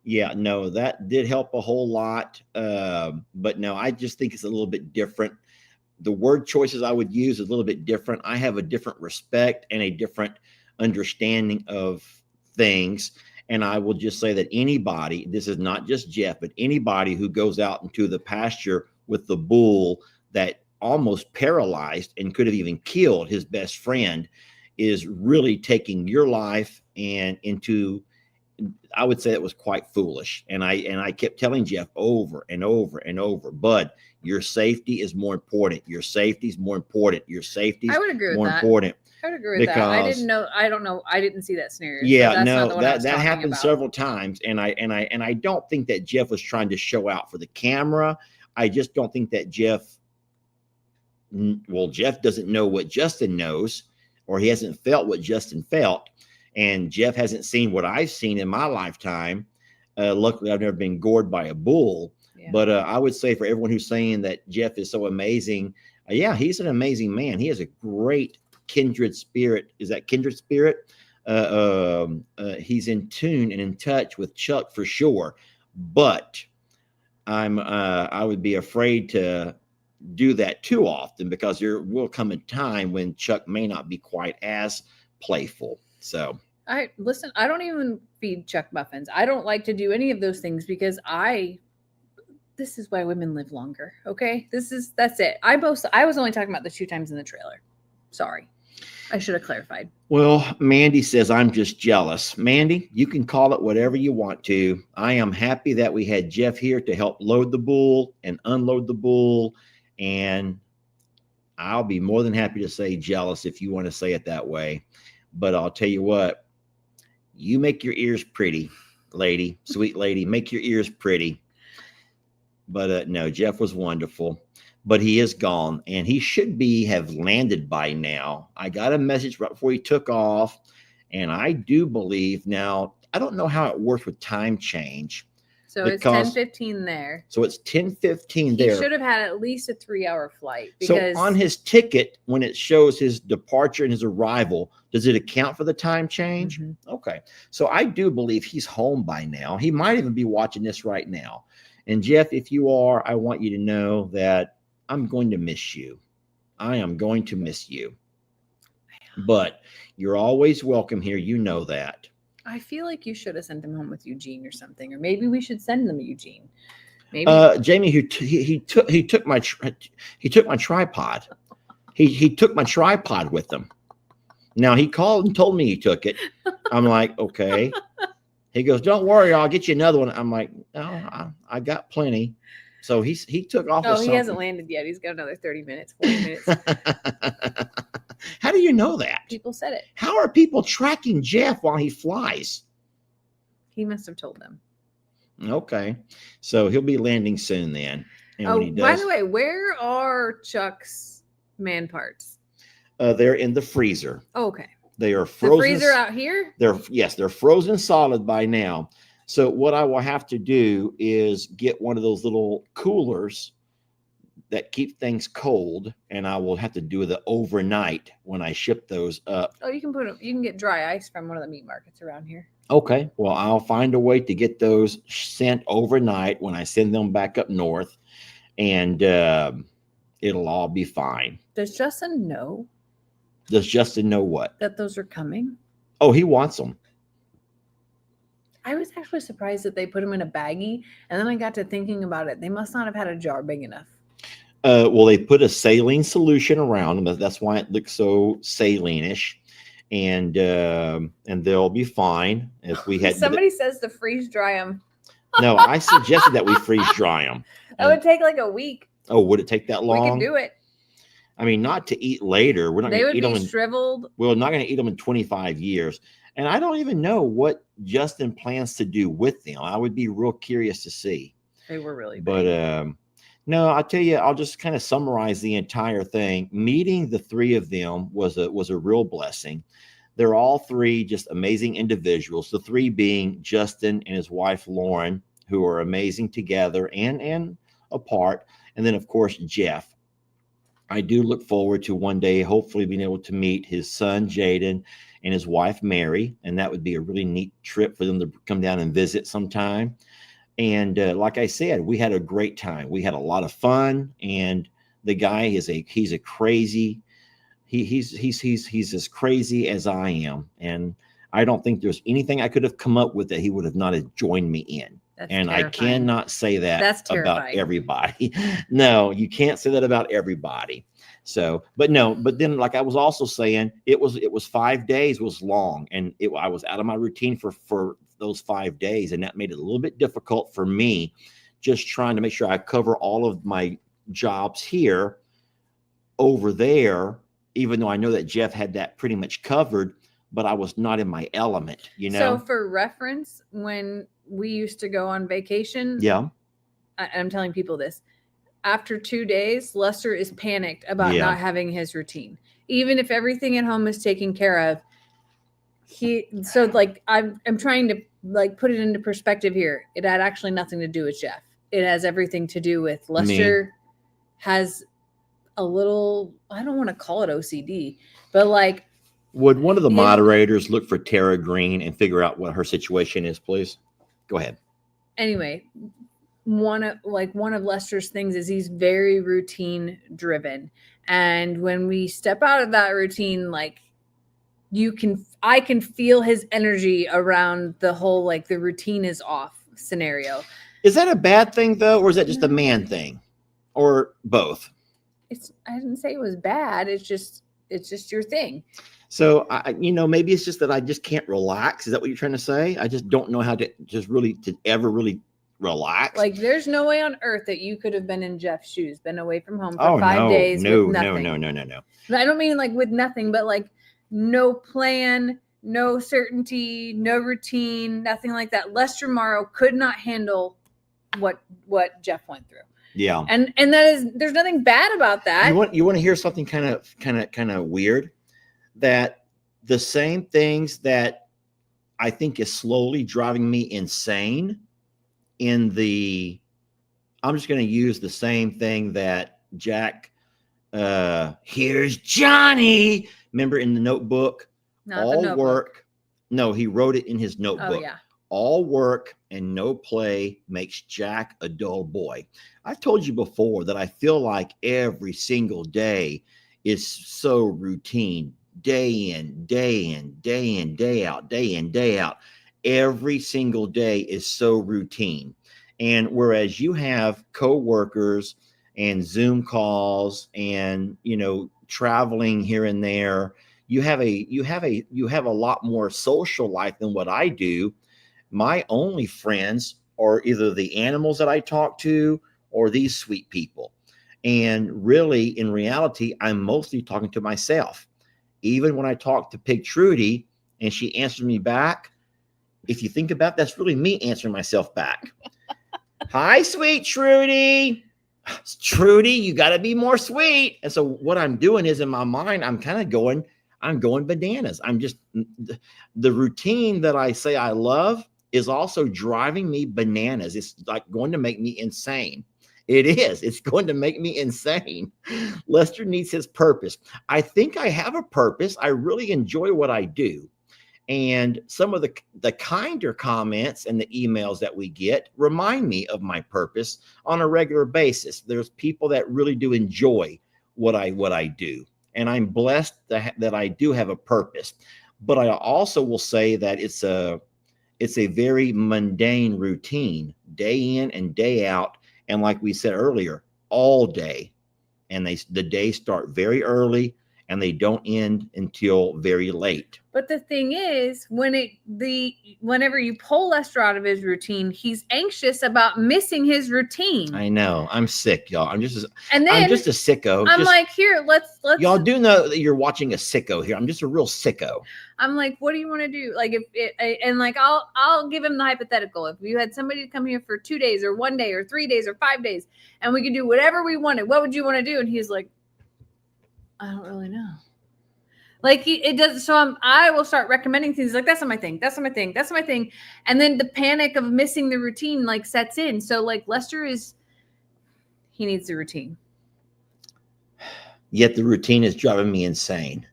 Yeah, no, that did help a whole lot. But no, I just think it's a little bit different. The word choices I would use is a little bit different. I have a different respect and a different understanding of things. And I will just say that anybody, this is not just Jeff, but anybody who goes out into the pasture with the bull that almost paralyzed and could have even killed his best friend is really taking your life and into, I would say it was quite foolish. And I kept telling Jeff over and over and over, bud, your safety is more important. Your safety is more important. Your safety is more important. I would agree with that. I didn't know. I don't know. I didn't see that scenario. Yeah, so no, that happened several times, and I don't think that Jeff was trying to show out for the camera. I just don't think that Jeff doesn't know what Justin knows, or he hasn't felt what Justin felt, and Jeff hasn't seen what I've seen in my lifetime. Luckily, I've never been gored by a bull, but I would say for everyone who's saying that Jeff is so amazing, he's an amazing man. He has a great kindred spirit. Is that kindred spirit? He's in tune and in touch with Chuck for sure, but I would be afraid to do that too often because there will come a time when Chuck may not be quite as playful. So I don't even feed Chuck muffins. I don't like to do any of those things because this is why women live longer. Okay. That's it. I was only talking about the 2 times in the trailer. Sorry. I should have clarified. Well, Mandy says, I'm just jealous. Mandy, you can call it whatever you want to. I am happy that we had Jeff here to help load the bull and unload the bull. And I'll be more than happy to say jealous if you want to say it that way. But I'll tell you what, you make your ears pretty, lady, sweet lady, make your ears pretty. But no, Jeff was wonderful. But he is gone, and he should have landed by now. I got a message right before he took off, and I do believe now, I don't know how it works with time change. So it's 10:15 there. So it's 10:15 He there. should have had at least a 3-hour flight. So Because on his ticket, when it shows his departure and his arrival, does it account for the time change? Mhm. Okay. So I do believe he's home by now. He might even be watching this right now. And Jeff, if you are, I want you to know that I'm going to miss you. I am going to miss you. But you're always welcome here. You know that. I feel like you should have sent him home with Eugene or something, or maybe we should send them Eugene. Maybe Jamie, he took my tripod. He took my tripod with him. Now he called and told me he took it. I'm like, okay. He goes, don't worry, I'll get you another one. I'm like, no, I got plenty. So he took off. Oh, he hasn't landed yet. He's got another 30 minutes, 40 minutes. How do you know that? People said it. How are people tracking Jeff while he flies? He must have told them. Okay. So he'll be landing soon then. And Oh, when he does, by the way, where are Chuck's man parts? they're in the freezer. Oh, okay. They are The frozen. freezer out here? They're frozen solid by now. So what I will have to do is get one of those little coolers that keep things cold, and I will have to do the overnight when I ship those up. Oh, you can get dry ice from one of the meat markets around here. Okay, well, I'll find a way to get those sent overnight when I send them back up north, and it'll all be fine. Does Justin know Does Justin know what? that those are coming? Oh, he wants them. I was actually surprised that they put them in a baggie, and then I got to thinking about it. They must not have had a jar big enough. Well, they put a saline solution around them. That's why it looks so saline-ish, and they'll be fine. If we had Somebody says to freeze dry them. no, I suggested that we freeze dry them. That would take like a week. Oh, would it take that long? We can do it. I mean, not to eat later. We're not They going would to eat them. be shriveled. We're not going to eat them in 25 years. And I don't even know what Justin plans to do with them. I would be real curious to see. They were really big. But no, I'll tell you, I'll just kind of summarize the entire thing. Meeting the three of them was a real blessing. They're all three just amazing individuals. The three being Justin and his wife, Lauren, who are amazing together and apart. And then, of course, Jeff. I do look forward to one day hopefully being able to meet his son, Jaden, and his wife, Mary. And that would be a really neat trip for them to come down and visit sometime. And like I said, we had a great time. We had a lot of fun. And the guy he's a crazy, he's as crazy as I am. And I don't think there's anything I could have come up with that he would have not have joined me in. That's and terrifying. I cannot say that That's about terrifying. everybody. No, you can't say that about everybody. So, but then like I was also saying, it was 5 days was long, and I was out of my routine for those 5 days. And that made it a little bit difficult for me, just trying to make sure I cover all of my jobs here over there, even though I know that Jeff had that pretty much covered, but I was not in my element, you know? So for reference, when we used to go on vacation, Yeah. I'm telling people this, after 2 days, Lester is panicked about Yeah. not having his routine. Even if everything at home is taken care of, I'm trying to like put it into perspective here. It had actually nothing to do with Jeff. It has everything to do with Lester has a little, I don't want to call it OCD, but like, Would one of the moderators look for Tara Green and figure out what her situation is, please? Go ahead. anyway, one of Lester's things is he's very routine driven. And when we step out of that routine, like I can feel his energy around the whole, like the routine is off scenario. Is that a bad thing though? Or is that just a man thing, or both? I didn't say it was bad. It's just your thing. So maybe it's just that I just can't relax. Is that what you're trying to say? I just don't know how to ever really relax. Like there's no way on earth that you could have been in Jeff's shoes, been away from home for 5 days with nothing. No. I don't mean like with nothing, but like no plan, no certainty, no routine, nothing like that. Lester Morrow could not handle what Jeff went through. Yeah. And there's nothing bad about that. You want to hear something kind of weird? That the same things that I think is slowly driving me insane in the, I'm just going to use the same thing that Jack, here's Johnny. Remember in the notebook? Not All the notebook. work. No, he wrote it in his notebook. Oh, yeah. All work and no play makes Jack a dull boy. I've told you before that I feel like every single day is so routine, day in, day in, day in, day out, day in, day out. Every single day is so routine. And whereas you have coworkers and Zoom calls and, traveling here and there, you have a lot more social life than what I do. My only friends are either the animals that I talk to or these sweet people. And really, in reality, I'm mostly talking to myself. Even when I talk to Pig Trudy and she answers me back, if you think about it, that's really me answering myself back. Hi, sweet Trudy. Trudy, you got to be more sweet. And so what I'm doing is in my mind, I'm going bananas. I'm just, the routine that I say I love is also driving me bananas. It's like going to make me insane. It is. It's going to make me insane. Lester needs his purpose. I think I have a purpose. I really enjoy what I do. And some of the kinder comments and the emails that we get remind me of my purpose on a regular basis. There's people that really do enjoy what I do. And I'm blessed that I do have a purpose. But I also will say that it's a very mundane routine, day in and day out. And like we said earlier, all day. And the days start very early and they don't end until very late. But the thing is, whenever you pull Lester out of his routine, he's anxious about missing his routine. I know. I'm sick, y'all. I'm just a sicko. I'm like, here, let's. Y'all do know that you're watching a sicko here. I'm just a real sicko. I'm like, what do you want to do? Like, I'll give him the hypothetical. If you had somebody to come here for 2 days or 1 day or 3 days or 5 days, and we could do whatever we wanted, what would you want to do? And he's like, I don't really know. Like it does. So I will start recommending things like, that's not my thing. That's not my thing. That's not my thing. And then the panic of missing the routine like sets in. So like Lester he needs the routine. Yet the routine is driving me insane.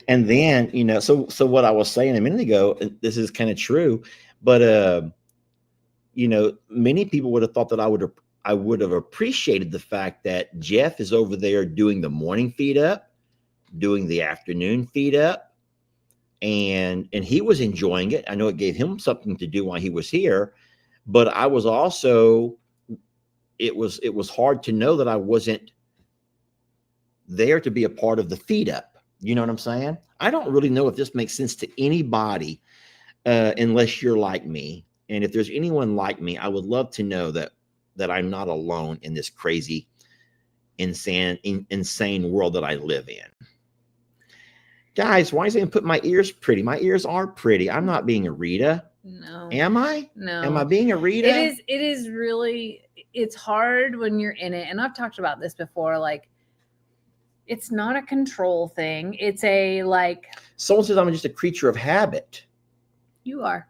And then, so what I was saying a minute ago, this is kind of true, but many people would have thought that I would have appreciated the fact that Jeff is over there doing the morning feed up, doing the afternoon feed up, and he was enjoying it. I know it gave him something to do while he was here, but I was also, it was hard to know that I wasn't there to be a part of the feed up. You know what I'm saying? I don't really know if this makes sense to anybody, unless you're like me. And if there's anyone like me, I would love to know that I'm not alone in this crazy, insane world that I live in. Guys, why is it put my ears pretty? My ears are pretty. I'm not being a Rita. No. Am I? No. Am I being a Rita? It is really, it's hard when you're in it. And I've talked about this before. Like, it's not a control thing. It's a like. Someone says I'm just a creature of habit. You are.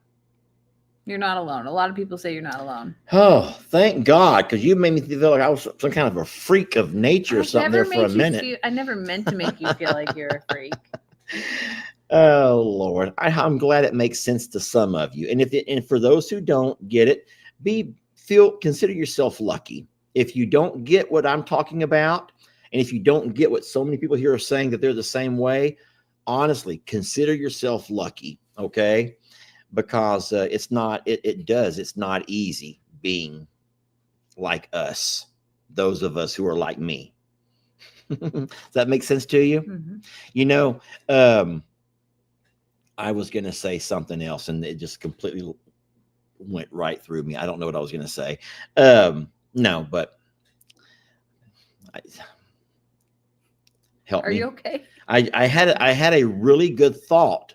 You're not alone. A lot of people say you're not alone. Oh, thank God, because you made me feel like I was some kind of a freak of nature or something there for a minute. I never meant to make you feel like you're a freak. Oh, Lord. I'm glad it makes sense to some of you. And for those who don't get it, consider yourself lucky. If you don't get what I'm talking about, and if you don't get what so many people here are saying that they're the same way, honestly, consider yourself lucky, okay? Because it's not easy being like us, those of us who are like me. Does that make sense to you? Mm-hmm. I was going to say something else and it just completely went right through me. I don't know what I was going to say. No, but help me. Are you okay? I had a really good thought.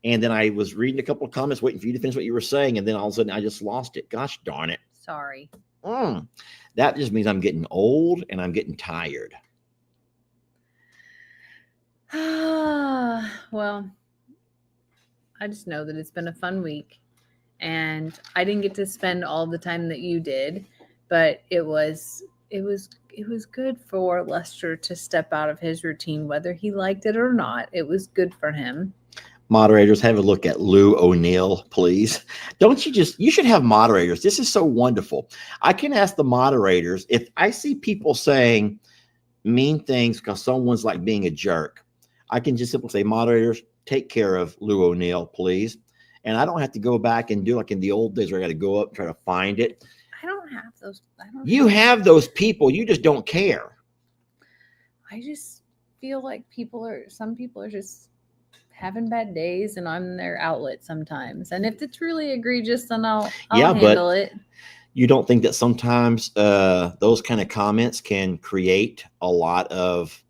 And then I was reading a couple of comments, waiting for you to finish what you were saying. And then all of a sudden I just lost it. Gosh darn it. Sorry. That just means I'm getting old and I'm getting tired. Well, I just know that it's been a fun week. and I didn't get to spend all the time that you did, but it was good for Lester to step out of his routine, whether he liked it or not. It was good for him. Moderators, have a look at Lou O'Neill, please. You should have moderators. This is so wonderful. I can ask the moderators if I see people saying mean things because someone's like being a jerk. I can just simply say, moderators, take care of Lou O'Neill, please. And I don't have to go back and do like in the old days where I got to go up and try to find it. I don't have those. You have those people. You just don't care. I just feel like some people are just having bad days, and I'm their outlet sometimes. And if it's really egregious, then I'll handle it. You don't think that sometimes those kind of comments can create a lot of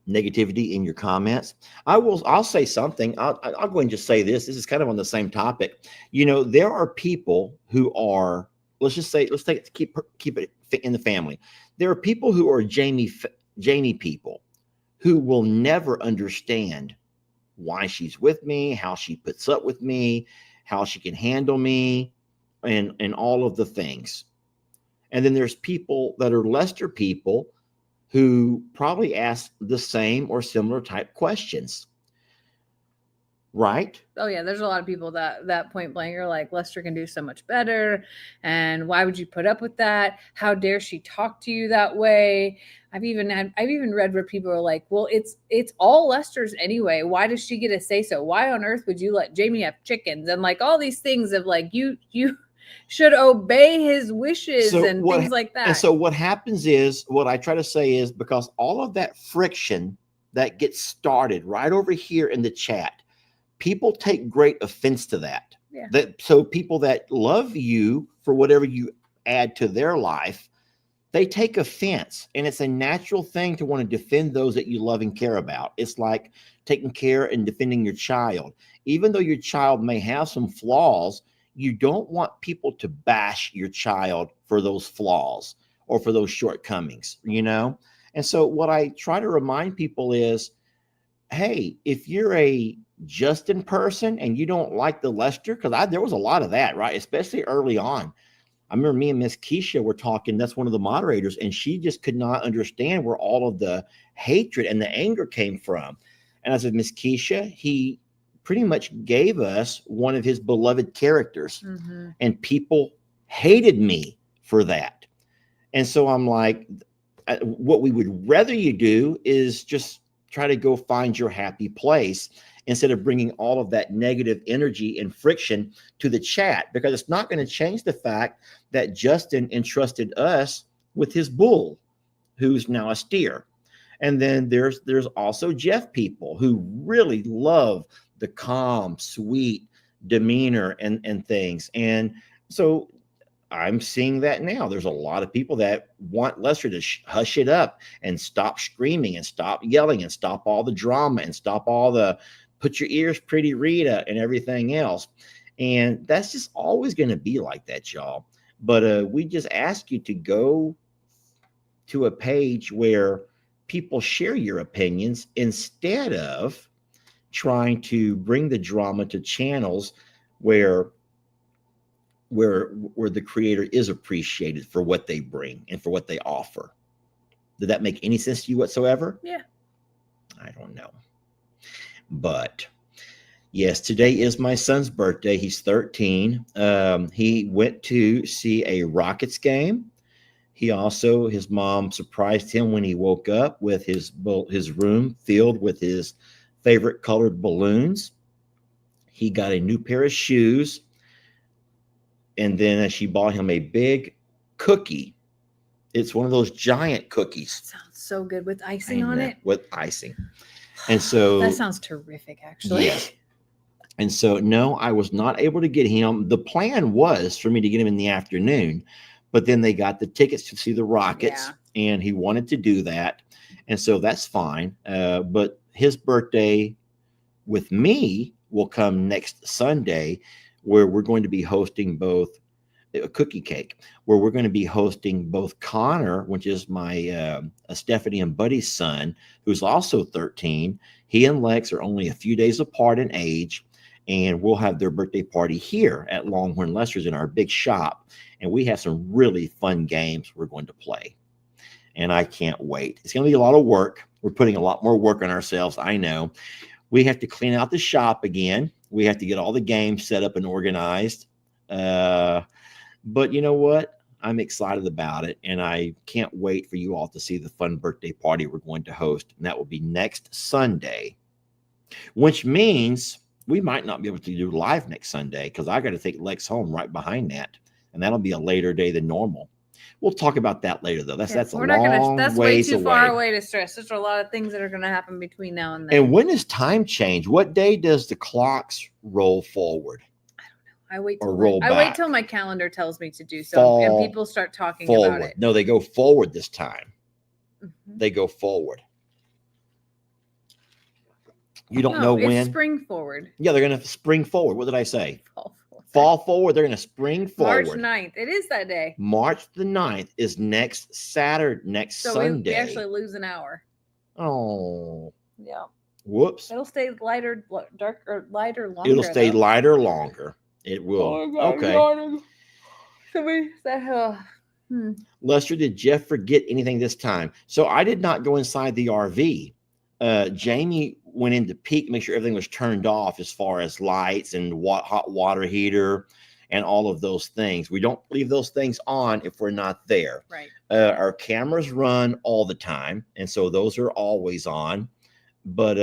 negativity in your comments? I'll say something. I'll go ahead and just say this. This is kind of on the same topic. You know, there are people who are, keep it in the family. There are people who are Jamie people who will never understand why she's with me, how she puts up with me, how she can handle me, and all of the things. And then there's people that are Lester people who probably ask the same or similar type questions. Right? Oh yeah, there's a lot of people that point blank are like, Lester can do so much better, and why would you put up with that? How dare she talk to you that way? I've even read where people are like, well, it's all Lester's anyway. Why does she get to say so? Why on earth would you let Jamie have chickens? And like all these things of like you should obey his wishes and things like that. And so what happens is, what I try to say is, because all of that friction that gets started right over here in the chat, people take great offense to that. Yeah. So people that love you for whatever you add to their life, they take offense. And it's a natural thing to want to defend those that you love and care about. It's like taking care and defending your child. Even though your child may have some flaws, you don't want people to bash your child for those flaws or for those shortcomings, you know? And so what I try to remind people is, hey, if you're a Justin person and you don't like the Lester, because there was a lot of that, right? Especially early on. I remember me and Miss Keisha were talking, that's one of the moderators, and she just could not understand where all of the hatred and the anger came from. And I said, Miss Keisha, he pretty much gave us one of his beloved characters, and people hated me for that. And so I'm like, what we would rather you do is just try to go find your happy place instead of bringing all of that negative energy and friction to the chat, because it's not going to change the fact that Justin entrusted us with his bull, who's now a steer. And then there's also Jeff people who really love the calm, sweet demeanor and things. And so I'm seeing that now. There's a lot of people that want Lester to hush it up and stop screaming and stop yelling and stop all the drama and stop all the put your ears pretty Rita and everything else. And that's just always going to be like that, y'all. But we just ask you to go to a page where people share your opinions instead of trying to bring the drama to channels where the creator is appreciated for what they bring and for what they offer. Did that make any sense to you whatsoever? Yeah. I don't know. But yes, today is my son's birthday. He's 13. He went to see a Rockets game. His mom surprised him when he woke up with his room filled with his favorite colored balloons. He got a new pair of shoes. And then she bought him a big cookie. It's one of those giant cookies. Sounds so good with icing on it. With icing. And so that sounds terrific, actually. Yes. And so, no, I was not able to get him. The plan was for me to get him in the afternoon, but then they got the tickets to see the Rockets, and he wanted to do that. And so that's fine. But his birthday with me will come next Sunday, where we're going to be hosting both a cookie cake, where we're going to be hosting both Connor, which is my Stephanie and Buddy's son, who's also 13. He and Lex are only a few days apart in age. and we'll have their birthday party here at Longhorn Lester's in our big shop. And we have some really fun games we're going to play. And I can't wait. It's going to be a lot of work. We're putting a lot more work on ourselves, I know. We have to clean out the shop again. We have to get all the games set up and organized. But you know what? I'm excited about it, and I can't wait for you all to see the fun birthday party we're going to host. And that will be next Sunday, which means we might not be able to do live next Sunday because I got to take Lex home right behind that, and that'll be a later day than normal. We'll talk about that later, though. That's a long that's ways way too away. far away to stress. There's a lot of things that are going to happen between now and then. And when does time change? What day does the clocks roll forward? I wait till my calendar tells me to do so, and people start talking about it. No, they go forward this time. Mm-hmm. They go forward. You don't know when. It's spring forward. Yeah, they're going to spring forward. What did I say? Fall forward. They're going to spring forward. March 9th. It is that day. March the 9th is next Saturday, Sunday. We actually lose an hour. Oh. Yeah. Whoops. It'll stay lighter longer. It'll stay lighter longer. It will. Okay. Lester, did Jeff forget anything this time? So I did not go inside the RV. Jamie went in to peek, make sure everything was turned off as far as lights and hot water heater and all of those things. We don't leave those things on if we're not there. Right. Our cameras run all the time, and so those are always on. But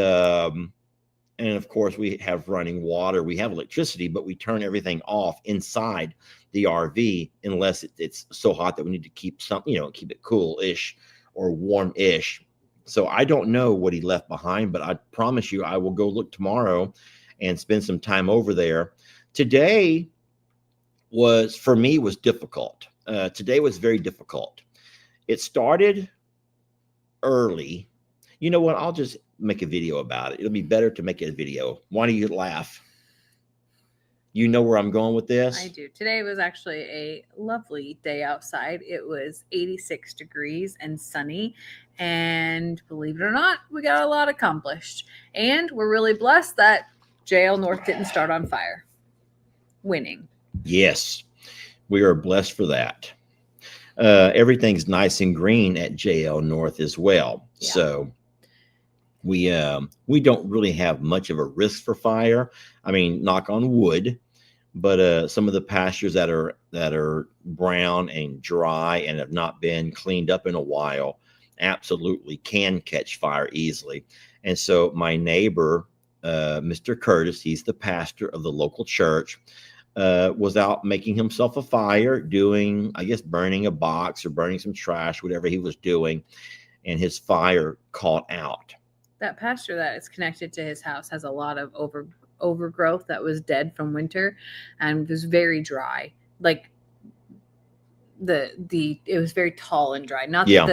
and of course we have running water. We have electricity, but we turn everything off inside the RV unless it's so hot that we need to keep keep it cool-ish or warm-ish. So I don't know what he left behind, but I promise you I will go look tomorrow and spend some time over there. Today was difficult. Today was very difficult. It started early. You know what? I'll just make a video about it. It'll be better to make it a video. Why do you laugh? You know where I'm going with this? I do. Today was actually a lovely day outside. It was 86 degrees and sunny. And believe it or not, we got a lot accomplished. And we're really blessed that JL North didn't start on fire. Winning. Yes, we are blessed for that. Everything's nice and green at JL North as well. Yeah. So we don't really have much of a risk for fire. I mean, knock on wood. But some of the pastures that are brown and dry and have not been cleaned up in a while absolutely can catch fire easily. And so my neighbor, Mr. Curtis, he's the pastor of the local church, was out making himself a fire, doing, I guess, burning a box or burning some trash, whatever he was doing, and his fire caught out. That pasture that is connected to his house has a lot of overgrowth that was dead from winter and was very dry. Like it was very tall and dry. Not yeah.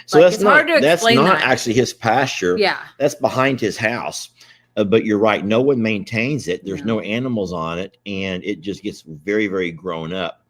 So it's hard to explain. That's not actually his pasture. Yeah. That's behind his house. But you're right. No one maintains it. There's no animals on it, and it just gets very, very grown up.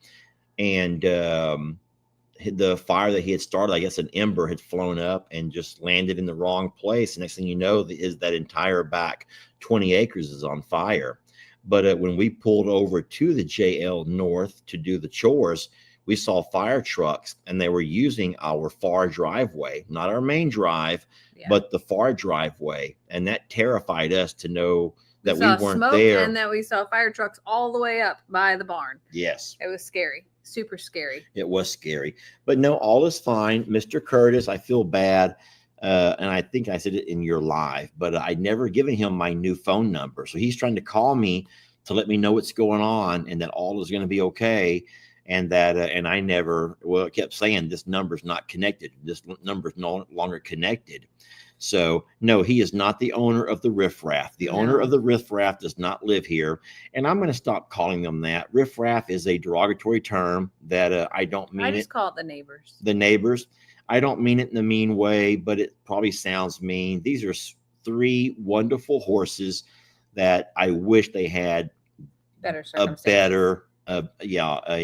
And the fire that he had started, I guess an ember had flown up and just landed in the wrong place. The next thing you know is that entire back 20 acres is on fire. But when we pulled over to the JL North to do the chores, we saw fire trucks, and they were using our far driveway, not our main drive, but the far driveway. And that terrified us to know that we weren't there. And that we saw fire trucks all the way up by the barn. Yes. It was scary. Super scary. It was scary. But no, all is fine. Mr. Curtis, I feel bad. And I think I said it in your live, but I'd never given him my new phone number. So he's trying to call me to let me know what's going on and that all is going to be okay. And that, and I kept saying this number's not connected. This number's no longer connected. So no, he is not the owner of the riffraff. The owner of the riffraff does not live here. And I'm going to stop calling them that. Riffraff is a derogatory term that I don't mean. I just call it the neighbors. The neighbors. I don't mean it in a mean way, but it probably sounds mean. These are 3 wonderful horses that I wish they had a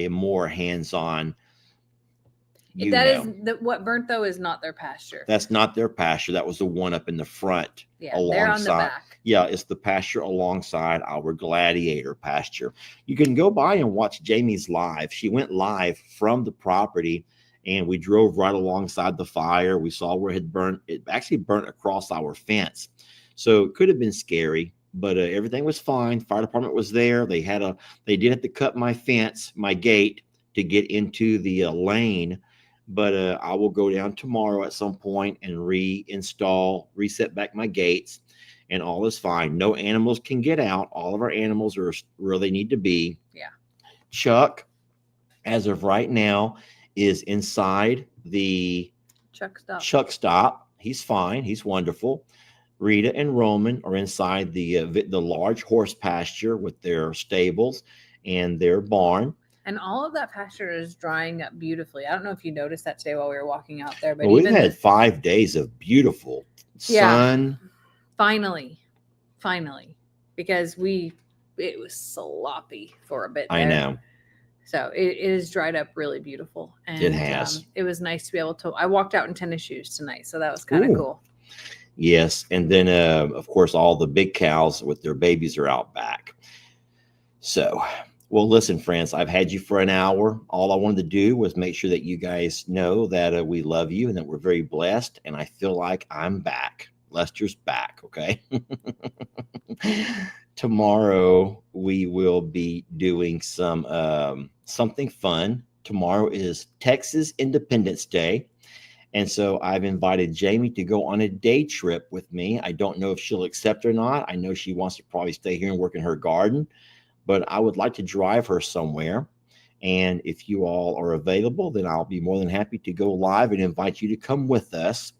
more hands-on You That know. is what burnt though is not their pasture. That's not their pasture. That was the one up in the front. Yeah, they're on the back. Yeah, it's the pasture alongside our gladiator pasture. You can go by and watch Jamie's live. She went live from the property, and we drove right alongside the fire. We saw where it had burnt. It actually burnt across our fence. So it could have been scary, but everything was fine. Fire department was there. They did have to cut my fence, my gate, to get into the lane. But I will go down tomorrow at some point and reset back my gates, and all is fine. No animals can get out. All of our animals are where they need to be. Yeah. Chuck, as of right now, is inside the Chuck stop. He's fine. He's wonderful. Rita and Roman are inside the large horse pasture with their stables and their barn. And all of that pasture is drying up beautifully. I don't know if you noticed that today while we were walking out there, but we've had 5 days of beautiful sun. Finally, because it was sloppy for a bit there. I know. So it is dried up really beautiful. And it has. It was nice to be able to. I walked out in tennis shoes tonight, so that was kind of cool. Yes, and then of course all the big cows with their babies are out back. So. Well, listen, friends, I've had you for an hour. All I wanted to do was make sure that you guys know that we love you and that we're very blessed. And I feel like I'm back. Lester's back, okay? Tomorrow, we will be doing something fun. Tomorrow is Texas Independence Day. And so I've invited Jamie to go on a day trip with me. I don't know if she'll accept or not. I know she wants to probably stay here and work in her garden. But I would like to drive her somewhere. And if you all are available, then I'll be more than happy to go live and invite you to come with us.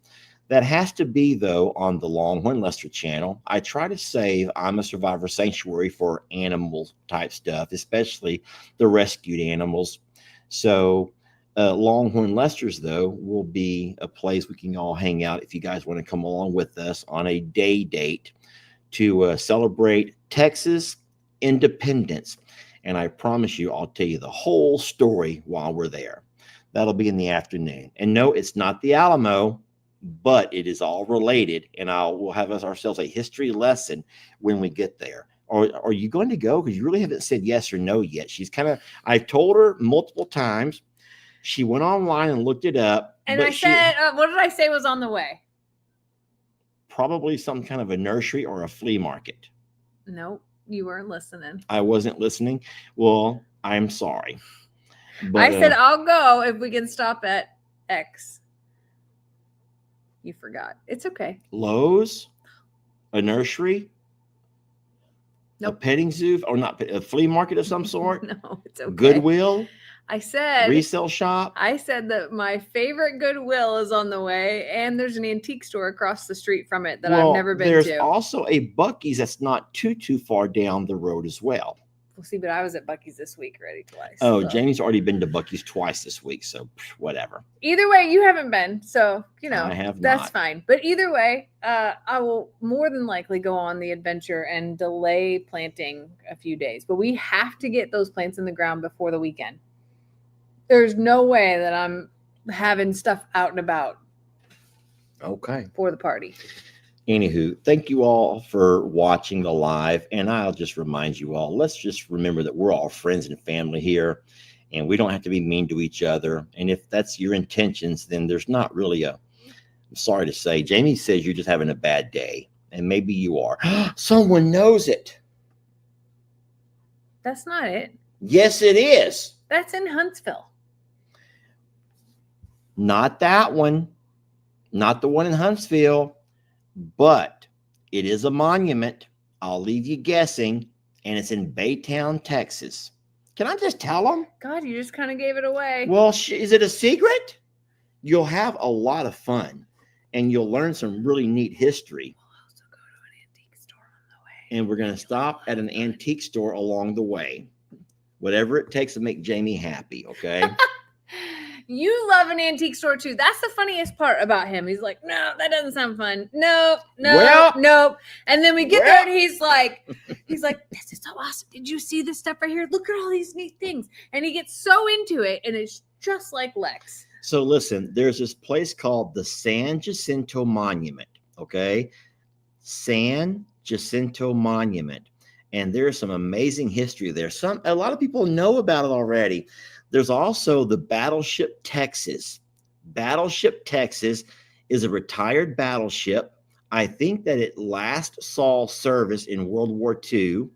That has to be, though, on the Longhorn Lester channel. I try to save I'm a Survivor Sanctuary for animal type stuff, especially the rescued animals. So Longhorn Lester's, though, will be a place we can all hang out if you guys want to come along with us on a day date to celebrate Texas independence. And I promise you, I'll tell you the whole story while we're there. That'll be in the afternoon. And no, it's not the Alamo, but it is all related. And we'll have ourselves a history lesson when we get there. Or are you going to go? Because you really haven't said yes or no yet. I've told her multiple times. She went online and looked it up. And I said, what did I say was on the way? Probably some kind of a nursery or a flea market. Nope. You weren't listening. I wasn't listening. Well, I'm sorry. But, I said, I'll go if we can stop at X. You forgot. It's okay. Lowe's? A nursery? Nope. A petting zoo? Or not a flea market of some sort? No, it's okay. Goodwill? I said resale shop. I said that my favorite Goodwill is on the way, and there's an antique store across the street from it that I've never been to. There's also a Buc-ee's that's not too far down the road as well. We'll see, but I was at Buc-ee's this week already twice. Oh, so. Jamie's already been to Buc-ee's twice this week, so whatever. Either way, you haven't been, so I have that's not. fine. But either way, I will more than likely go on the adventure and delay planting a few days. But we have to get those plants in the ground before the weekend. There's no way that I'm having stuff out and about. Okay. For the party. Anywho, thank you all for watching the live. And I'll just remind you all, let's just remember that we're all friends and family here. And we don't have to be mean to each other. And if that's your intentions, then there's not really I'm sorry to say, Jamie says you're just having a bad day. And maybe you are. Someone knows it. That's not it. Yes, it is. That's in Huntsville. Not that one. Not the one in Huntsville. But it is a monument. I'll leave you guessing. And it's in Baytown, Texas. Can I just tell them? God, you just kind of gave it away. Well, is it a secret? You'll have a lot of fun. And you'll learn some really neat history. We'll also go to an antique store on the way. And we're going to stop at an antique store along the way. Whatever it takes to make Jamie happy, okay? You love an antique store too. That's the funniest part about him. He's like, no, that doesn't sound fun. Nope. And then we get there and he's like, this is so awesome. Did you see this stuff right here? Look at all these neat things. And he gets so into it, and it's just like Lex. So listen, there's this place called the San Jacinto Monument. Okay. San Jacinto Monument. And there's some amazing history there. A lot of people know about it already. There's also the Battleship Texas. Battleship Texas is a retired battleship. I think that it last saw service in World War II,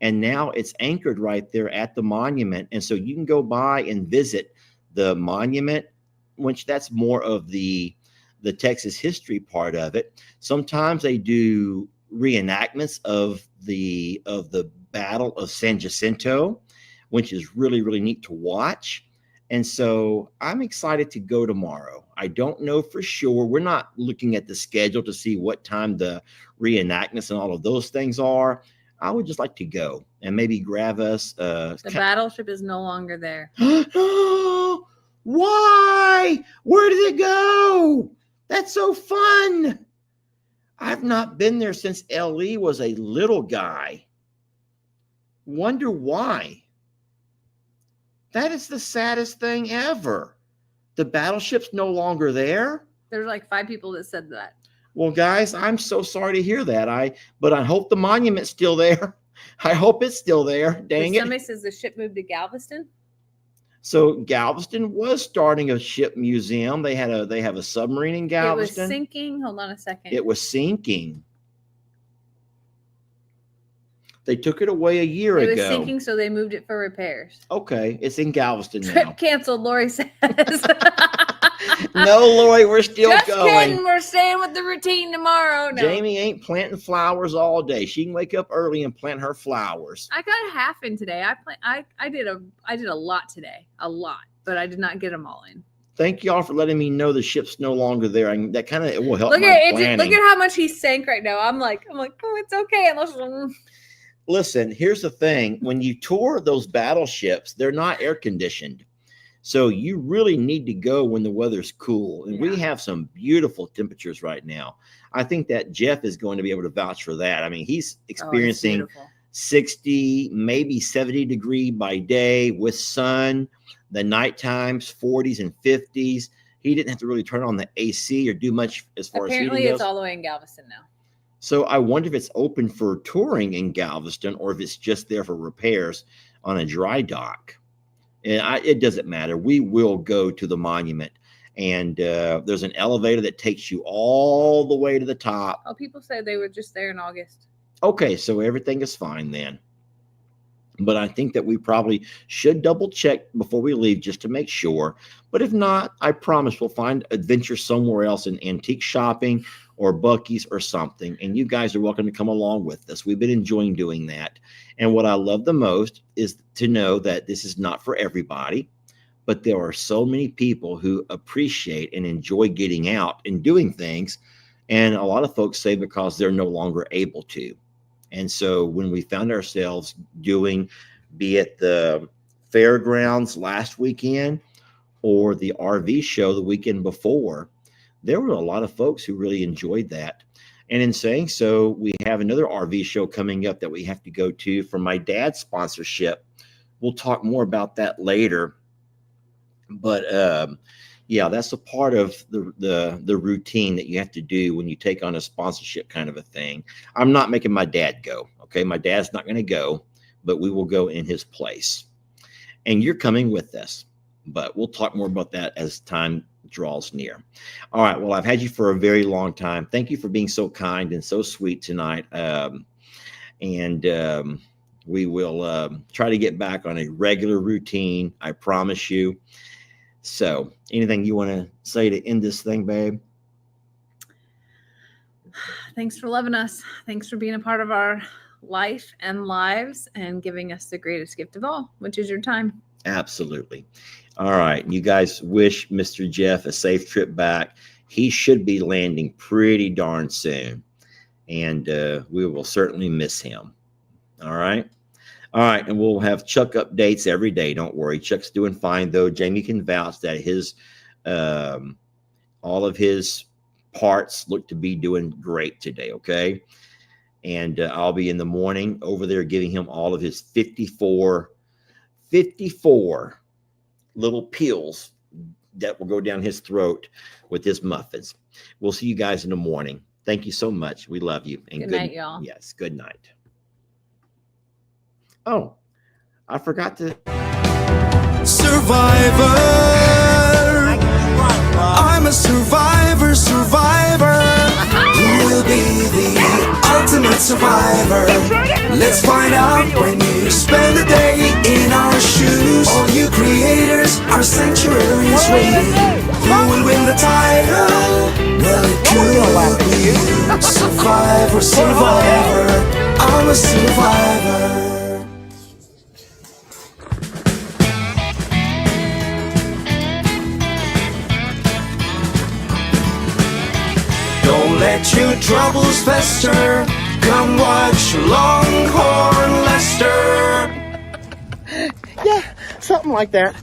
and now it's anchored right there at the monument. And so you can go by and visit the monument, which that's more of the Texas history part of it. Sometimes they do reenactments of the Battle of San Jacinto, which is really, really neat to watch. And so I'm excited to go tomorrow. I don't know for sure. We're not looking at the schedule to see what time the reenactments and all of those things are. I would just like to go and maybe grab us. The battleship is no longer there. Why? Where did it go? That's so fun. I've not been there since L.E. was a little guy. Wonder why. That is the saddest thing ever. The battleship's no longer there. There's like 5 people that said that. Well, guys, I'm so sorry to hear that. But I hope the monument's still there. I hope it's still there. Dang it. Somebody says the ship moved to Galveston. So Galveston was starting a ship museum. They have a submarine in Galveston. It was sinking. Hold on a second. It was sinking. They took it away a year ago. It was sinking, so they moved it for repairs. Okay, it's in Galveston now. Trip canceled, Lori says. No, Lori, we're still Just going. kidding. We're staying with the routine tomorrow. No. Jamie ain't planting flowers all day. She can wake up early and plant her flowers. I got a half in today. I did a lot today. A lot, but I did not get them all in. Thank y'all for letting me know the ship's no longer there. That kind of will help. Look my at it. planning. Look at how much he sank right now. I'm like, oh, it's okay. Listen, here's the thing. When you tour those battleships, they're not air conditioned. So you really need to go when the weather's cool. And we have some beautiful temperatures right now. I think that Jeff is going to be able to vouch for that. I mean, he's experiencing 60, maybe 70 degree by day with sun, the night times 40s and 50s. He didn't have to really turn on the AC or do much as far as heating goes. Apparently it's all the way in Galveston now. So I wonder if it's open for touring in Galveston or if it's just there for repairs on a dry dock. And it doesn't matter. We will go to the monument. And there's an elevator that takes you all the way to the top. Oh, people said they were just there in August. Okay, so everything is fine then. But I think that we probably should double check before we leave just to make sure. But if not, I promise we'll find adventure somewhere else in antique shopping or Buc-ee's or something. And you guys are welcome to come along with us. We've been enjoying doing that. And what I love the most is to know that this is not for everybody, but there are so many people who appreciate and enjoy getting out and doing things. And a lot of folks say because they're no longer able to. And so when we found ourselves doing, be it the fairgrounds last weekend or the RV show the weekend before, there were a lot of folks who really enjoyed that. And in saying so, we have another RV show coming up that we have to go to for my dad's sponsorship. We'll talk more about that later. But yeah, that's a part of the routine that you have to do when you take on a sponsorship kind of a thing. I'm not making my dad go. Okay, my dad's not going to go, but we will go in his place. And you're coming with us. But we'll talk more about that as time draws near. All right. Well, I've had you for a very long time. Thank you for being so kind and so sweet tonight. We will try to get back on a regular routine. I promise you. So anything you want to say to end this thing, babe? Thanks for loving us. Thanks for being a part of our life and lives and giving us the greatest gift of all, which is your time. Absolutely. All right. You guys wish Mr. Jeff a safe trip back. He should be landing pretty darn soon. And we will certainly miss him. All right. All right. And we'll have Chuck updates every day. Don't worry. Chuck's doing fine, though. Jamie can vouch that his all of his parts look to be doing great today. Okay. And I'll be in the morning over there giving him all of his 54 little pills that will go down his throat with his muffins. We'll see you guys in the morning. Thank you so much. We love you. And Good night, y'all. Yes, good night. Oh, I forgot to. Survivor. I'm a survivor, survivor. Who will be the ultimate survivor? Let's find out when you spend a day in our shoes. All you creators, our sanctuary is waiting. Who will win the title? Well, it could be you. Survivor, survivor. I'm a survivor. Don't let your troubles fester. Come watch Longhorn Lester. Yeah, something like that.